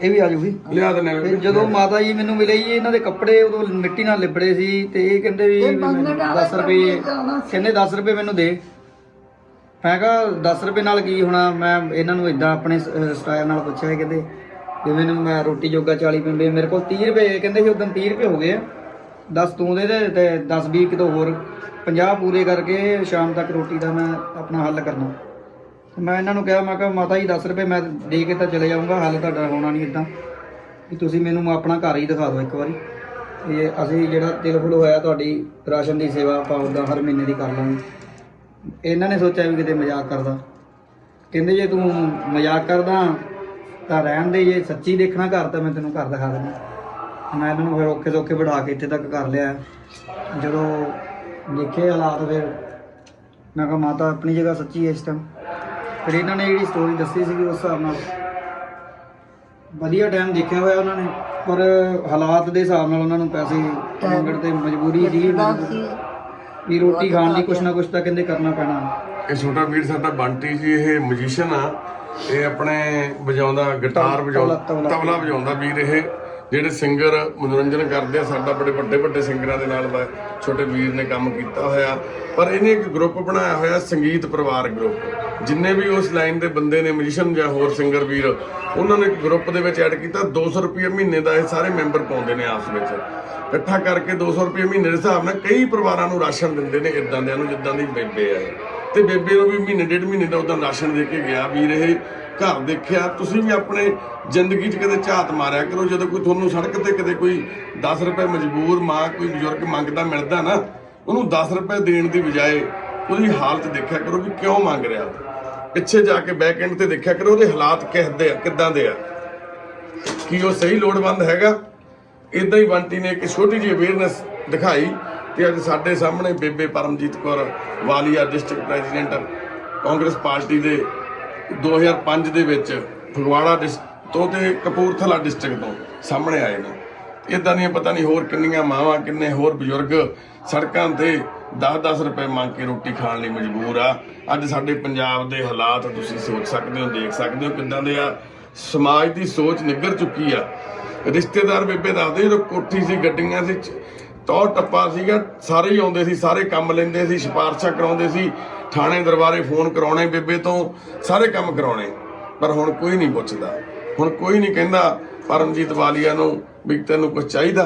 ਇਹ ਵੀ ਆ ਜੂਗੀ ਲਿਆ ਦਿੰਦੇ ਤੇ ਜਦੋਂ ਮਾਤਾ ਜੀ ਮੈਨੂੰ ਮਿਲੇ ਜੀ ਇਹਨਾਂ ਦੇ ਕੱਪੜੇ ਉਦੋਂ ਮਿੱਟੀ ਨਾਲ ਲਿਬੜੇ ਸੀ ਤੇ ਇਹ ਕਹਿੰਦੇ ਵੀ 10 ਰੁਪਏ, ਕਹਿੰਦੇ 10 ਰੁਪਏ ਮੈਨੂੰ ਦੇ। ਮੈਂ ਕਿਹਾ 10 ਰੁਪਏ ਨਾਲ ਕੀ ਹੋਣਾ, ਮੈਂ ਇਹਨਾਂ ਨੂੰ ਇਦਾਂ ਆਪਣੇ ਸਟਾਈਲ ਨਾਲ ਪੁੱਛਿਆ, ਕਹਿੰਦੇ ਵੀ ਮੈਨੂੰ ਮੈਂ ਰੋਟੀ ਜੋਗਾ 40 ਰੁਪਏ, ਮੇਰੇ ਕੋਲ 30 ਰੁਪਏ ਕਹਿੰਦੇ ਸੀ, ਉਦੋਂ 30 ਰੁਪਏ ਹੋ ਗਏ ਆ, 10 ਤੂੰ ਦੇ ਦੇ ਤੇ 10-20 ਕਿਤੋਂ ਹੋਰ 50 ਪੂਰੇ ਕਰਕੇ ਸ਼ਾਮ ਤੱਕ ਰੋਟੀ ਦਾ ਮੈਂ ਆਪਣਾ ਹੱਲ ਕਰਨਾ। ਮੈਂ ਇਹਨਾਂ ਨੂੰ ਕਿਹਾ, ਮੈਂ ਕਿਹਾ ਮਾਤਾ ਜੀ 10 ਰੁਪਏ ਮੈਂ ਦੇ ਕੇ ਤਾਂ ਚਲੇ ਜਾਊਂਗਾ, ਹੱਲ ਤੁਹਾਡਾ ਹੋਣਾ ਨਹੀਂ ਇੱਦਾਂ, ਵੀ ਤੁਸੀਂ ਮੈਨੂੰ ਆਪਣਾ ਘਰ ਹੀ ਦਿਖਾ ਦਿਓ ਇੱਕ ਵਾਰੀ, ਤੇ ਅਸੀਂ ਜਿਹੜਾ ਤਿਲ ਫੁਲ ਹੋਇਆ ਤੁਹਾਡੀ ਰਾਸ਼ਨ ਦੀ ਸੇਵਾ ਆਪਾਂ ਉੱਦਾਂ ਹਰ ਮਹੀਨੇ ਦੀ ਕਰ ਲਾਂਗੇ। ਇਹਨਾਂ ਨੇ ਸੋਚਿਆ ਵੀ ਕਿਤੇ ਮਜ਼ਾਕ ਕਰਦਾ, ਕਹਿੰਦੇ ਜੇ ਤੂੰ ਮਜ਼ਾਕ ਕਰਦਾ ਤਾਂ ਰਹਿਣ ਦੇ, ਜੇ ਸੱਚੀ ਦੇਖਣਾ ਘਰ ਤਾਂ ਮੈਂ ਤੈਨੂੰ ਘਰ ਦਿਖਾ ਦਿੰਦਾ। ਮੈਂ ਇਹਨਾਂ ਨੂੰ ਫਿਰ ਔਖੇ ਸੌਖੇ ਬਿਠਾ ਕੇ ਇੱਥੇ ਤੱਕ ਕਰ ਲਿਆ। ਜਦੋਂ ਦੇਖੇ ਹਾਲਾਤ ਫਿਰ ਮੈਂ ਕਿਹਾ ਮਾਤਾ ਆਪਣੀ ਜਗ੍ਹਾ ਸੱਚੀ ਹੈ ਇਸ ਟਾਈਮ। ਫਿਰ ਇਹਨਾਂ ਨੇ ਜਿਹੜੀ ਸਟੋਰੀ ਦੱਸੀ ਸੀਗੀ ਉਸ ਹਿਸਾਬ ਨਾਲ ਵਧੀਆ ਟਾਈਮ ਦੇਖਿਆ ਹੋਇਆ ਉਹਨਾਂ ਨੇ, ਪਰ ਹਾਲਾਤ ਦੇ ਹਿਸਾਬ ਨਾਲ ਉਹਨਾਂ ਨੂੰ ਪੈਸੇ ਮੰਗਣ ਤੇ ਮਜਬੂਰੀ ਸੀ ਵੀ ਰੋਟੀ ਖਾਣ ਲਈ ਕੁਛ ਨਾ ਕੁਛ ਤਾਂ ਕਹਿੰਦੇ ਕਰਨਾ ਪੈਣਾ। ਇਹ ਛੋਟਾ ਵੀਰ ਸਾਡਾ ਬੰਟੀ ਜੀ, ਇਹ ਮਿਊਜ਼ੀਸ਼ੀਅਨ ਆ, ਇਹ ਆਪਣੇ ਵਜਾਉਂਦਾ ਗਿਟਾਰ ਵਜਾਉਂਦਾ, ਤਬਲਾ ਵਜਾਉਂਦਾ ਵੀਰ। ਇਹ ਜਿਹੜੇ ਸਿੰਗਰ ਮਨੋਰੰਜਨ ਕਰਦੇ ਆ ਸਾਡਾ, ਬੜੇ ਵੱਡੇ ਵੱਡੇ ਸਿੰਗਰਾਂ ਦੇ ਨਾਲ ਛੋਟੇ ਵੀਰ ਨੇ ਕੰਮ ਕੀਤਾ ਹੋਇਆ। ਪਰ ਇਹਨੇ ਇੱਕ ਗਰੁੱਪ ਬਣਾਇਆ ਹੋਇਆ, ਸੰਗੀਤ ਪਰਿਵਾਰ ਗਰੁੱਪ। ਜਿੰਨੇ ਵੀ ਉਸ ਲਾਈਨ ਦੇ ਬੰਦੇ ਨੇ, ਮਿਊਜ਼ੀਸ਼ੀਅਨ ਜਾਂ ਹੋਰ ਸਿੰਗਰ ਵੀਰ, ਉਹਨਾਂ ਨੇ ਇੱਕ ਗਰੁੱਪ ਦੇ ਵਿੱਚ ਐਡ ਕੀਤਾ। 200 ਰੁਪਏ ਮਹੀਨੇ ਦਾ ਇਹ ਸਾਰੇ ਮੈਂਬਰ ਪਾਉਂਦੇ ਨੇ ਆਪਸ ਵਿੱਚ, ਇਕੱਠਾ ਕਰਕੇ 200 ਰੁਪਏ ਮਹੀਨੇ ਦੇ ਹਿਸਾਬ ਨਾਲ ਕਈ ਪਰਿਵਾਰਾਂ ਨੂੰ ਰਾਸ਼ਨ ਦਿੰਦੇ ਨੇ, ਇਦਾਂ ਦਿਆਂ ਨੂੰ ਜਿੱਦਾਂ ਦੀ ਬੇਬੇ ਆ। ਤੇ ਬੇਬੇ ਨੂੰ ਵੀ ਮਹੀਨੇ 1.5 ਮਹੀਨੇ ਦਾ ਉਦੋਂ ਰਾਸ਼ਨ ਦੇ ਕੇ ਗਿਆ ਵੀਰ ਇਹ। ਘਰ ਦੇਖਿਆ ਤੁਸੀਂ ਵੀ ਆਪਣੇ ਜ਼ਿੰਦਗੀ 'ਚ ਕਦੇ ਝਾਤ ਮਾਰਿਆ ਕਰੋ, ਜਦੋਂ ਕੋਈ ਤੁਹਾਨੂੰ ਸੜਕ ਤੇ ਕਿਤੇ ਕੋਈ 10 ਰੁਪਏ ਮਜਬੂਰ ਮਾਂ, ਕੋਈ ਬਜ਼ੁਰਗ ਮੰਗਦਾ ਮਿਲਦਾ ਨਾ, ਉਹਨੂੰ 10 ਰੁਪਏ ਦੇਣ ਦੀ ਬਜਾਏ ਉਹਦੀ ਹਾਲਤ ਦੇਖਿਆ ਕਰੋ ਵੀ ਕਿਉਂ ਮੰਗ ਰਿਹਾ। ਪਿੱਛੇ ਜਾ ਕੇ ਬੈਕ ਐਂਡ ਤੇ ਦੇਖਿਆ ਕਰੋ ਉਹਦੇ ਹਾਲਾਤ ਕਿੱਦਾਂ ਦੇ ਆ, ਕੀ ਉਹ ਸਹੀ ਲੋੜਵੰਦ ਹੈਗਾ। ਇਦਾਂ ਹੀ ਬੰਟੀ ਨੇ ਇੱਕ ਛੋਟੀ ਜਿਹੀ ਅਵੇਅਰਨੈਸ ਦਿਖਾਈ ਤੇ ਅੱਜ ਸਾਡੇ ਸਾਹਮਣੇ ਬੇਬੇ ਪਰਮਜੀਤ ਕੌਰ ਵਾਲੀਆ, ਡਿਸਟ੍ਰਿਕਟ ਪ੍ਰੈਜ਼ੀਡੈਂਟ ਕਾਂਗਰਸ ਪਾਰਟੀ ਦੇ 2005 ਦੇ ਵਿੱਚ ਫਗਵਾੜਾ ਤੋਂ ਤੇ ਕਪੂਰਥਲਾ ਡਿਸਟ੍ਰਿਕਟ ਤੋਂ ਸਾਹਮਣੇ ਆਏ ਨੇ। ਇਦਾਂ ਦੀਆਂ ਪਤਾ ਨਹੀਂ ਹੋਰ ਕਿੰਨੀਆਂ ਮਾਵਾਂ, ਕਿੰਨੇ ਹੋਰ ਬਜ਼ੁਰਗ ਸੜਕਾਂ ਤੇ 10-10 ਰੁਪਏ ਮੰਗ ਕੇ ਰੋਟੀ ਖਾਣ ਲਈ ਮਜਬੂਰ ਆ। ਅੱਜ ਸਾਡੇ ਪੰਜਾਬ ਦੇ ਹਾਲਾਤ ਤੁਸੀਂ ਸੋਚ ਸਕਦੇ ਹੋ, ਦੇਖ ਸਕਦੇ ਹੋ ਕਿੱਦਾਂ ਦੇ ਆ। ਸਮਾਜ ਦੀ ਸੋਚ ਨਿੱਘਰ ਚੁੱਕੀ ਆ। ਰਿਸ਼ਤੇਦਾਰ ਬੇਬੇ ਦੱਸਦੇ ਜਦੋਂ ਕੋਠੀ ਸੀ, ਗੱਡੀਆਂ ਸੀ, ਤੌਰ ਟੱਪਾ ਸੀਗਾ, ਸਾਰੇ ਹੀ ਆਉਂਦੇ ਸੀ, ਸਾਰੇ ਕੰਮ ਲੈਂਦੇ ਸੀ, ਸਿਫਾਰਸ਼ਾਂ ਕਰਾਉਂਦੇ ਸੀ, ਥਾਣੇ ਦਰਬਾਰੇ ਫੋਨ ਕਰਾਉਣੇ ਬੇਬੇ ਤੋਂ, ਸਾਰੇ ਕੰਮ ਕਰਾਉਣੇ। ਪਰ ਹੁਣ ਕੋਈ ਨਹੀਂ ਪੁੱਛਦਾ, ਹੁਣ ਕੋਈ ਨਹੀਂ ਕਹਿੰਦਾ ਪਰਮਜੀਤ ਵਾਲੀਆ ਨੂੰ ਵੀ ਤੈਨੂੰ ਕੁਝ ਚਾਹੀਦਾ।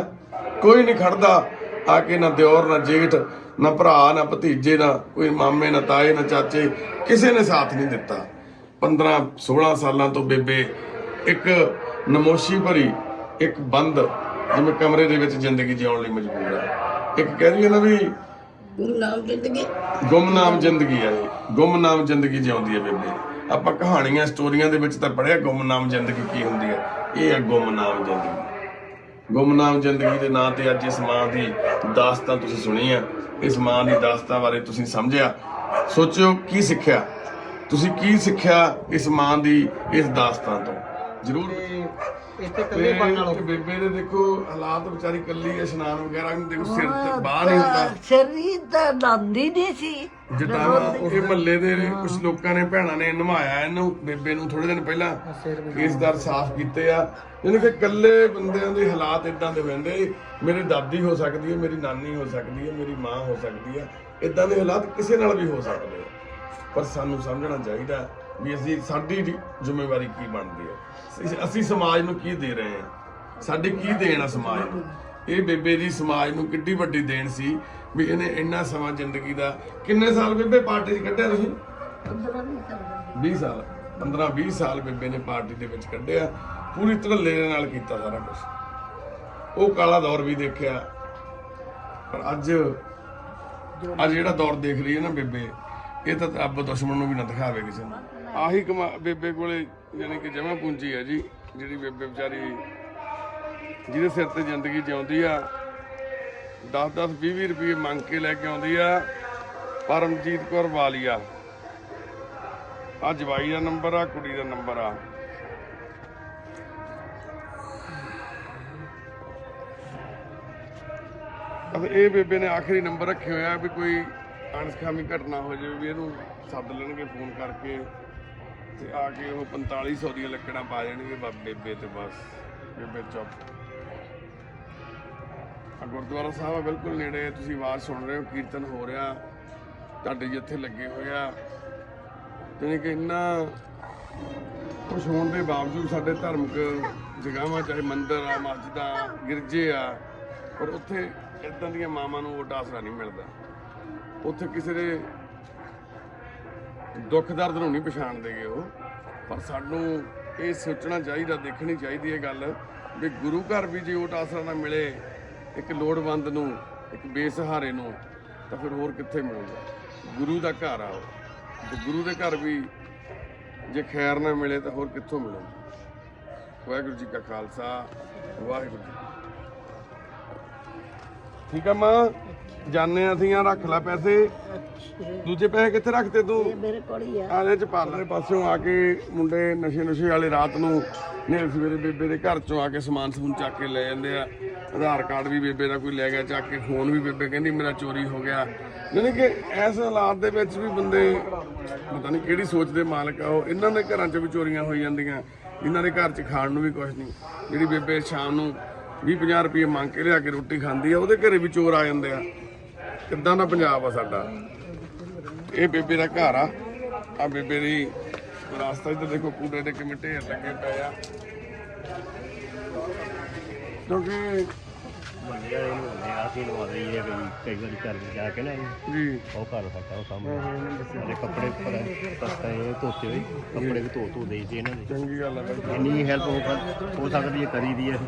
ਕੋਈ ਨਹੀਂ ਖੜਦਾ ਆ ਕੇ, ਨਾ ਦਿਓਰ, ਨਾ ਜੇਠ, ਨਾ ਭਰਾ, ਨਾ ਭਤੀਜੇ, ਨਾ ਕੋਈ ਮਾਮੇ, ਨਾ ਤਾਏ, ਨਾ ਚਾਚੇ, ਕਿਸੇ ਨੇ ਸਾਥ ਨਹੀਂ ਦਿੱਤਾ। 15-16 ਸਾਲਾਂ ਤੋਂ ਬੇਬੇ ਇੱਕ ਨਮੋਸ਼ੀ ਭਰੀ, ਇੱਕ ਬੰਦ ਜਿਵੇਂ ਕਮਰੇ ਦੇ ਵਿੱਚ ਜ਼ਿੰਦਗੀ ਜਿਉਣ ਲਈ ਮਜਬੂਰ ਆ। ਇੱਕ ਕਹਿ ਰਹੀ ਹੈ ਨਾ ਵੀ ਗੁੰਮਨਾਮ ਜ਼ਿੰਦਗੀ ਆ, ਇਹ ਗੁੰਮਨਾਮ ਜ਼ਿੰਦਗੀ ਜਿਉਂਦੀ ਹੈ ਬੇਬੇ। ਆਪਾਂ ਕਹਾਣੀਆਂ ਸਟੋਰੀਆਂ ਦੇ ਵਿੱਚ ਤਾਂ ਪੜ੍ਹਿਆ ਗੁੰਮਨਾਮ ਜ਼ਿੰਦਗੀ ਕੀ ਹੁੰਦੀ ਹੈ, ਇਹ ਹੈ ਗੁੰਮਨਾਮ ਜ਼ਿੰਦਗੀ। ਗੁੰਮਨਾਮ ਜ਼ਿੰਦਗੀ ਦੇ ਨਾਂ ਤੇ ਅੱਜ ਇਸ ਮਾਂ ਦੀ ਦਾਸਤਾਨ ਤੁਸੀਂ ਸੁਣੀ ਆ। ਇਸ ਮਾਂ ਦੀ ਦਾਸਤਾਨ ਬਾਰੇ ਤੁਸੀਂ ਸਮਝਿਆ, ਸੋਚਿਓ ਕੀ ਸਿੱਖਿਆ, ਤੁਸੀਂ ਕੀ ਸਿੱਖਿਆ ਇਸ ਮਾਂ ਦੀ ਇਸ ਦਾਸਤਾਨ ਤੋਂ। ਜ਼ਰੂਰ ਇੱਥੇ ਕੱਲੇ ਬਣਨ ਵਾਲੋ ਬੇਬੇ ਦੇ ਦੇਖੋ ਹਾਲਾਤ, ਵਿਚਾਰੀ ਕੱਲੀ ਇਸ਼ਨਾਨ ਵਗੈਰਾ ਨਹੀਂ, ਦੇਖੋ ਸਿਰ ਤੇ ਬਾਹ ਨਹੀਂ ਹੁੰਦਾ, ਸਰੀਰ ਤਾਂ ਲਾਂਦੀ ਨਹੀਂ ਸੀ। ਜਟਾਣਾ ਇਹ ਮਹੱਲੇ ਦੇ ਕੁਝ ਲੋਕਾਂ ਨੇ, ਭੈਣਾਂ ਨੇ ਨਵਾਇਆ ਇਹਨੂੰ, ਬੇਬੇ ਨੂੰ ਥੋੜੇ ਦਿਨ ਪਹਿਲਾਂ ਕੇਸਦਾਰ ਸਾਫ਼ ਕੀਤੇ ਆ। ਯਾਨੀ ਕਿ ਕੱਲੇ ਬੰਦਿਆਂ ਦੇ ਹਾਲਾਤ ਇਦਾਂ ਦੇ ਹੁੰਦੇ। ਮੇਰੀ ਦਾਦੀ ਹੋ ਸਕਦੀ ਹੈ, ਮੇਰੀ ਨਾਨੀ ਹੋ ਸਕਦੀ ਹੈ, ਮੇਰੀ ਮਾਂ ਹੋ ਸਕਦੀ ਹੈ, ਇਦਾਂ ਦੇ ਹਾਲਾਤ ਕਿਸੇ ਨਾਲ ਵੀ ਹੋ ਸਕਦੇ ਆ। ਪਰ ਸਾਨੂੰ ਸਮਝਣਾ ਚਾਹੀਦਾ ਵੀ ਅਸੀਂ, ਸਾਡੀ ਜ਼ਿੰਮੇਵਾਰੀ ਕੀ ਬਣਦੀ ਹੈ, ਅਸੀਂ ਸਮਾਜ ਨੂੰ ਕੀ ਦੇ ਰਹੇ ਹਾਂ, ਸਾਡੀ ਕੀ ਦੇਣ ਆ ਸਮਾਜ ਨੂੰ। ਇਹ ਬੇਬੇ ਦੀ ਸਮਾਜ ਨੂੰ ਕਿੱਡੀ ਵੱਡੀ ਦੇਣ ਸੀ ਵੀ ਇਹਨੇ ਇੰਨਾ ਸਮਾਂ ਜ਼ਿੰਦਗੀ ਦਾ, ਕਿੰਨੇ ਸਾਲ ਬੇਬੇ ਪਾਰਟੀ 'ਚ ਕੱਢਿਆ ਤੁਸੀਂ? 20 ਸਾਲ, 15-20 ਸਾਲ ਬੇਬੇ ਨੇ ਪਾਰਟੀ ਦੇ ਵਿੱਚ ਕੱਢਿਆ, ਪੂਰੀ ਧੜੱਲੇ ਦੇ ਨਾਲ ਕੀਤਾ ਸਾਰਾ ਕੁਝ। ਉਹ ਕਾਲਾ ਦੌਰ ਵੀ ਦੇਖਿਆ, ਪਰ ਅੱਜ ਜਿਹੜਾ ਦੌਰ ਦੇਖ ਰਹੀ ਹੈ ਨਾ ਬੇਬੇ, ਇਹ ਤਾਂ ਰੱਬ ਦੁਸ਼ਮਣ ਨੂੰ ਵੀ ਨਾ ਦਿਖਾਵੇ ਕਿਸੇ ਨੂੰ। ਆਹੀ ਬੇਬੇ ਕੋਲੇ ਯਾਨੀ ਕਿ ਜਮਾ ਪੂੰਜੀ ਹੈ ਜੀ, ਜਿਹੜੀ ਬੇਬੇ ਵਿਚਾਰੀ ਜਿਹਦੇ ਸਿਰ ਤੇ ਜ਼ਿੰਦਗੀ ਜਿਉਂਦੀ ਆ। 10-10 20 ਰੁਪਏ ਮੰਗ ਕੇ ਲੈ ਕੇ ਆਉਂਦੀ ਆ ਪਰਮਜੀਤ ਕੌਰ ਵਾਲੀਆ। ਆ ਜਵਾਈ ਦਾ ਨੰਬਰ ਆ, ਕੁੜੀ ਦਾ ਨੰਬਰ ਆ। ਇਹ ਬੇਬੇ ਨੇ ਆਖਰੀ ਨੰਬਰ ਰੱਖਿਆ ਹੋਇਆ ਵੀ ਕੋਈ ਅਣਸਖਾਮੀ ਘਟਨਾ ਹੋ ਜਾਵੇ ਵੀ ਇਹਨੂੰ ਸੱਦ ਲੈਣਗੇ ਫੋਨ ਕਰਕੇ ਤੇ ਆ ਕੇ ਉਹ 4500 ਦੀਆਂ ਲੱਕੜਾਂ ਪਾ ਜਾਣਗੇ ਬੇਬੇ ਤੇ ਬਸ ਬੇਬੇ ਚੁੱਪ। ਆ ਗੁਰਦੁਆਰਾ ਸਾਹਿਬ ਆ ਬਿਲਕੁਲ ਨੇੜੇ, ਤੁਸੀਂ ਆਵਾਜ਼ ਸੁਣ ਰਹੇ ਹੋ, ਕੀਰਤਨ ਹੋ ਰਿਹਾ, ਤੁਹਾਡੇ ਜਿੱਥੇ ਲੱਗੇ ਹੋਏ ਆ। ਜਾਣੀ ਕਿ ਇੰਨਾ ਕੁਛ ਹੋਣ ਦੇ ਬਾਵਜੂਦ ਸਾਡੇ ਧਾਰਮਿਕ ਜਗ੍ਹਾਵਾਂ ਚਾਹੇ ਮੰਦਿਰ ਆ, ਮਸਜਿਦਾਂ, ਗਿਰਜੇ ਆ, ਪਰ ਉੱਥੇ ਇਦਾਂ ਦੀਆਂ ਮਾਵਾਂ ਨੂੰ ਉਹ ਆਸਰਾ ਨਹੀਂ ਮਿਲਦਾ। ਉੱਥੇ ਕਿਸੇ ਦੇ ਦੁੱਖ ਦਰਦ ਨੂੰ ਨਹੀਂ ਪਛਾਣਦੇਗੇ ਉਹ। ਪਰ ਸਾਨੂੰ ਇਹ ਸੋਚਣਾ ਚਾਹੀਦਾ, ਦੇਖਣੀ ਚਾਹੀਦੀ ਹੈ ਗੱਲ ਵੀ ਗੁਰੂ ਘਰ ਵੀ ਜੇ ਉਹ ਆਸਰਾ ਨਾ ਮਿਲੇ ਇੱਕ ਲੋੜਵੰਦ ਨੂੰ, ਇੱਕ ਬੇਸਹਾਰੇ ਨੂੰ, ਤਾਂ ਫਿਰ ਹੋਰ ਕਿੱਥੇ ਮਿਲੂਗਾ। ਗੁਰੂ ਦਾ ਘਰ ਆ ਉਹ, ਤੇ ਗੁਰੂ ਦੇ ਘਰ ਵੀ ਜੇ ਖੈਰ ਨਾ ਮਿਲੇ ਤਾਂ ਹੋਰ ਕਿੱਥੋਂ ਮਿਲੂਗਾ। ਵਾਹਿਗੁਰੂ ਜੀ ਕਾ ਖਾਲਸਾ, ਵਾਹਿਗੁਰੂ ਜੀ। ਠੀਕ ਆ ਮਾਂ, ਜਾਣੇ ਅਸੀਂ ਆ, ਰੱਖ ਲੈ ਪੈਸੇ। ਦੂਜੇ ਪੈਸੇ ਕਿੱਥੇ ਰੱਖਤੇ ਤੂੰ? ਮੇਰੇ ਕੋਲ ਹੀ ਆ। ਆਲੇ ਚ ਪਾਲੇ ਪਾਸਿਓਂ ਆ ਕੇ ਮੁੰਡੇ ਨਸ਼ੇ ਵਾਲੇ ਰਾਤ ਨੂੰ ਨੇਲ ਸਵੇਰੇ ਬੇਬੇ ਦੇ ਘਰ ਚੋਂ ਆ ਕੇ ਸਮਾਨ ਸਮੂਨ ਚੱਕ ਕੇ ਲੈ ਜਾਂਦੇ ਆ। ਆਧਾਰ ਕਾਰਡ ਵੀ ਬੇਬੇ ਦਾ ਕੋਈ ਲੈ ਗਿਆ ਚੱਕ ਕੇ, ਫੋਨ ਵੀ ਬੇਬੇ ਕਹਿੰਦੀ ਮੇਰਾ ਚੋਰੀ ਹੋ ਗਿਆ। ਯਾਨੀ ਕਿ ਇਸ ਹਾਲਾਤ ਦੇ ਵਿੱਚ ਵੀ ਬੰਦੇ ਪਤਾ ਨਹੀਂ ਕਿਹੜੀ ਸੋਚ ਦੇ ਮਾਲਕ ਆ ਉਹ। ਇਹਨਾਂ ਦੇ ਘਰਾਂ 'ਚ ਵੀ ਚੋਰੀਆਂ ਹੋਈ ਜਾਂਦੀਆਂ, ਇਹਨਾਂ ਦੇ ਘਰ 'ਚ ਖਾਣ ਨੂੰ ਵੀ ਕੁਛ ਨਹੀਂ। ਜਿਹੜੀ ਬੇਬੇ ਸ਼ਾਮ ਨੂੰ 20-50 ਰੁਪਏ ਮੰਗ ਕੇ ਲਿਆ ਕੇ ਰੋਟੀ ਖਾਂਦੀ ਆ, ਉਹਦੇ ਘਰੇ ਵੀ ਚੋਰ ਆ ਜਾਂਦੇ ਆ। ਕਿੱਦਾਂ ਦਾ ਪੰਜਾਬ ਆ ਸਾਡਾ। ਇਹ ਬੇਬੇ ਦਾ ਘਰ ਆ, ਆ ਬੇਬੇ ਦੀ ਰਾਸਤਾ। ਇੱਧਰ ਦੇਖੋ ਕੂੜੇ ਦੇ ਕਿਵੇਂ ਢੇਰ ਲੱਗੇ ਪਏ ਆ, ਕਿਉਂਕਿ ਬੰਦੇ ਇਹਨੂੰ ਹੁੰਦੇ ਆ ਕਿ ਲਵਾ ਦਈਏ ਕਈ ਵਾਰੀ ਘਰ ਜਾ ਕੇ ਨਾ ਜੀ ਉਹ ਘਰ ਸਾਡਾ ਉਹ ਸਾਹਮਣੇ ਮੇਰੇ ਕੱਪੜੇ ਪਸਤਾ ਇਹ ਧੋਤੇ ਹੋਏ ਕੱਪੜੇ ਵੀ ਧੋ ਦੇਈਦੇ ਇਹਨਾਂ ਦੇ। ਚੰਗੀ ਗੱਲ ਆ। ਇੰਨੀ ਹੈਲਪ ਹੋ ਸਕਦੀ ਹੈ ਕਰੀ ਦੀ ਹੈ।